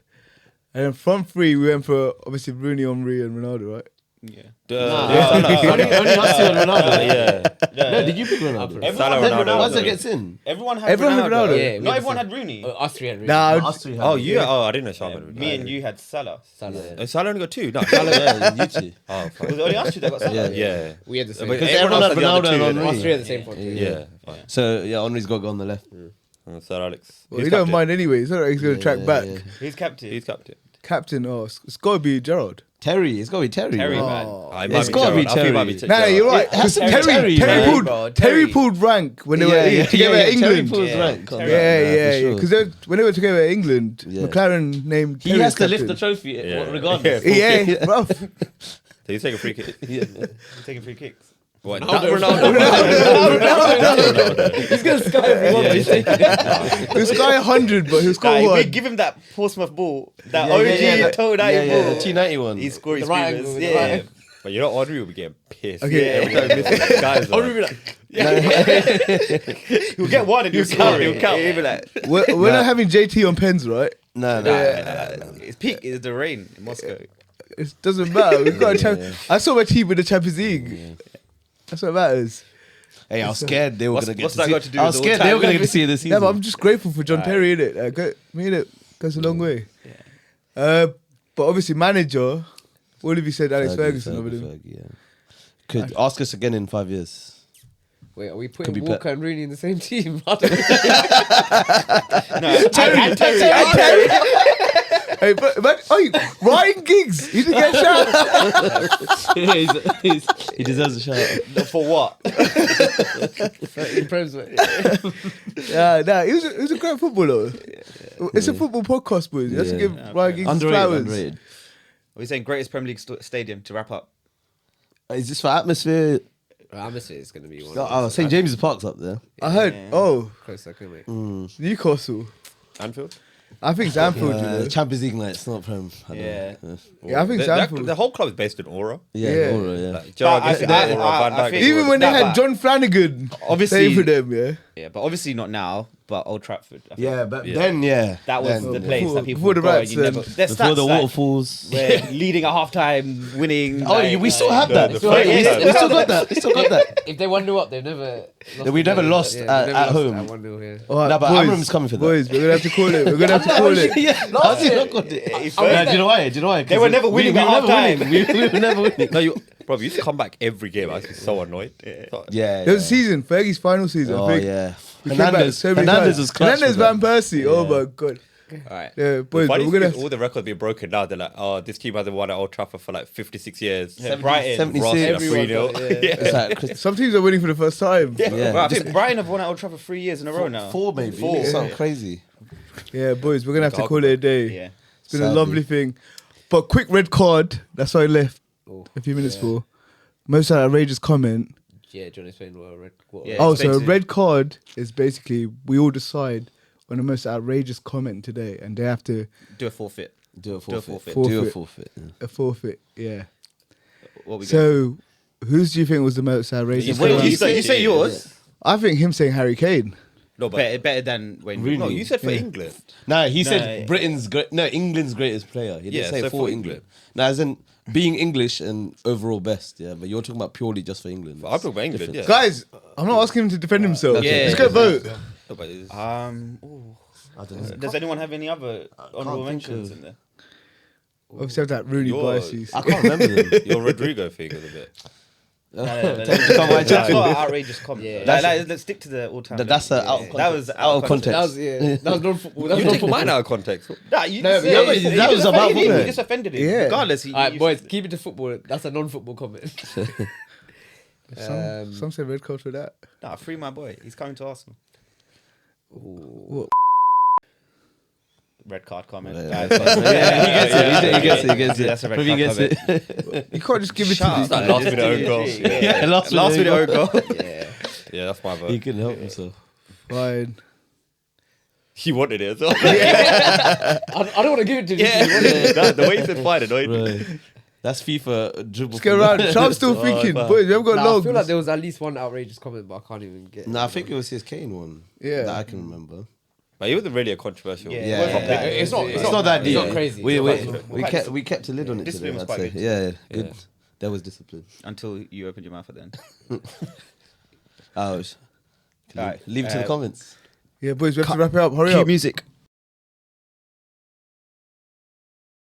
And then front 3, we went for obviously Rooney, Henry, and Ronaldo, right? Yeah. Only us two had Ronaldo. Yeah. No, did you pick Ronaldo? Everyone Salah, had Ronaldo. Once it gets in. Everyone had Everyone had Ronaldo. Ronaldo. Yeah, we Not had everyone the had Rooney. Us three had Rooney. Nah, Us three had. Oh, you? Oh, I didn't know Salah. Me and you had Salah. Salah. Salah only got 2. No, Salah, yeah, you two. Oh, It fine. was only us two that got Salah. Yeah. Yeah. We had the same. But Because everyone everyone else had had the other Ronaldo two, and innit? Us Henry. three had the same front. Yeah. Fine. So yeah, Henry's got to go on the left. Sir Alex. Well, Who's you don't captain? mind anyway. It's not like he's going to track Yeah, back. yeah. Who's captain? He's captain. Captain, it's got to be Gerard. Terry, it's got to be Terry. Terry, bro. man. Oh, it It's might gotta be Gerrard. I think it might be Terry. Nah, Gerrard. you're right. It has to be Terry, Terry, Terry, man. pulled, Bro, Terry Terry. pulled rank when they Yeah, were yeah, together yeah, at Terry England. pulls Yeah. rank on Terry. that, Yeah, nah, for yeah, sure. because when they were together at England, Yeah. McLaren named He Terry has as to lift the captain. trophy Yeah. regardless. Yeah, bro. So he's taking a free kick. Yeah. Taking free kicks. What? Ronaldo. Ronaldo. He's gonna sky everyone. Yeah. He's taking He was sky 100, but he was Guy, scored we one. give him that Portsmouth ball, that Yeah, OG yeah, yeah, toe 90 yeah, yeah, ball. the T90 one. He's scoring The right screamers. angle, the Yeah. right angle. But you know, Henry will be getting pissed. Okay. Every time he misses, the guys are like, He'll get one and he'll count. He'll count. He'll be like, We're not having JT on pens, right? No. it's peak. It's the rain in Moscow. It doesn't matter. We've got a Yeah. I saw my team in the Champions League. That's what matters. Hey, I was scared they were What's- going to get what's to that see got to do I with was the scared all-time they were going to get to legacy? see this Yeah, season. but I'm just grateful for John Right. Terry, innit? Goes a long way. But obviously, manager, all of you said Alex Ferguson over them. Fergie, yeah. Could ask us again in 5 years. Wait, are we Could putting be Walker Pep. and Rooney in the same team? I don't know. Terry. Hey, but Ryan Giggs, he didn't get shot. He deserves a shout out. For what? In Prem's way. Yeah, nah, he was a great footballer. It's a football podcast, boys. You have to Yeah. give Ryan Giggs his flowers. Underrated. Are we saying greatest Premier League stadium to wrap up? Is this for atmosphere? Atmosphere is going to be one. Oh, St James's Park's up there. I heard. Yeah. Oh, Close second, mate. Newcastle. Anfield. I think it's Anfield. You know? Champions League nights, not Prem. I don't Yeah. know. Yeah, I think it's Anfield. The whole club is based in Aura. Yeah, Yeah. Aura, yeah. Like, Gerrard I gets think- it, I- Aura, I- Van I Dijk think- is Even Aura. when they Nah, had but- John Flanagan, Obviously- playing for them, yeah. Yeah, but obviously not now. But Old Trafford. I think Yeah, but Yeah. then, yeah. that was then, the yeah. place Before- that people before the would go and Rats you and- never. Their Before stats, the like, waterfalls. we're leading at half time, winning. We still have that. the We first time. we still got that. We still got that. If they 1-0 up, they've never. We never lost they've at never lost home. At 1-0 here. All right, Nah, but Amram's coming for that. Boys, we're gonna have to call it. We're gonna have to call it. Yeah, last year. Do you know why? Do you know why? 'Cause They were never winning we at were never half-time. winning. We were never winning. No, bro, you used to come back every game. I used to be so annoyed. Yeah. There was a season, Fergie's final season. Oh I think. yeah. We came back so many Hernandez times. was clutch. Hernandez, for that. Van Persie. Oh Yeah. my god. All right. Yeah, boys, but Funny we're thing gonna. is, all the records being broken now. They're like, oh, this team hasn't won at Old Trafford for like 56 years. Yeah, Brighton. 76. Ross at Everyone 3-0. got- yeah. It's like Chris- Some teams are winning for the first time. yeah. Bro, I think Brighton have won at Old Trafford 3 years in a row now. Four maybe. Four. Something crazy. Yeah, boys, we're gonna have to call it a day. Yeah. It's been a Sadly. lovely thing. But quick red card. That's why I left a few minutes for. Most outrageous comment. Yeah, Johnny Spain were red. Yeah. Oh, explain so a to- red card is basically we all decide on the most outrageous comment today, and they have to Do a forfeit. Do a forfeit. forfeit. Do a Forfeit. forfeit. yeah. a forfeit. Yeah. What we get? So, whose do you think was the most outrageous? Wait, comment? you say yours? I think him saying Harry Kane. No, but Better than Wayne. Really? no, you said for Yeah. England. No, he No, said yeah. Britain's great. No, England's greatest player. He didn't Yeah, say so for for England. England. No, as in being English and overall best. Yeah, but you're talking about purely just for England. I'm talking about England, yeah. Guys, I'm not asking him to defend himself. Yeah, Let's yeah, go vote. No, but it's- Ooh. I don't know. Does anyone have any other honorable think mentions of- in there? Obviously, have that Rooney Yours. biases. I can't remember them. your Rodrigo thing is a bit. No, Come on, that's Jack. not an outrageous comment. Yeah. Let's stick to the all-time. That's legend. out of That was out of context. That was that was non-football. That was You take non-football. mine out of context. Nah, you No, just but said- yeah, you that just was about offended him. football. You just offended him. Yeah. Regardless, All right, boys, keep it to football. That's a non-football comment. Some say red card for that. Nah, free my boy. He's coming to Arsenal. What? Red card comment. Yeah. Guys, He gets it. He gets it. That's a red Probably card gets comment. it. You can't just give it Shut to up. me. Last minute own goal. Yeah, last last minute minute own goal. Yeah. Yeah, that's my He vote. couldn't help himself. Fine. He wanted it as well. I don't want to give it to you. No, the way he said fine annoyed me. Right. That's FIFA dribble. Let's go around. Sharp's still Oh, thinking. man. Boys, we haven't got Nah, long. I feel like there was at least one outrageous comment, but I can't even get. No, I think it was his Kane one. Yeah. That I can remember. But he wasn't really a controversial. Yeah. Yeah. It's not. It's not that It's deep. not crazy. We kept a lid on it Discipline today. was I'd quite say. good. Yeah, good. Yeah. There was discipline. Until you opened your mouth at the end. Ouch. Alright, Leave it to the comments. Yeah, boys, we have to wrap it up. Hurry up. music.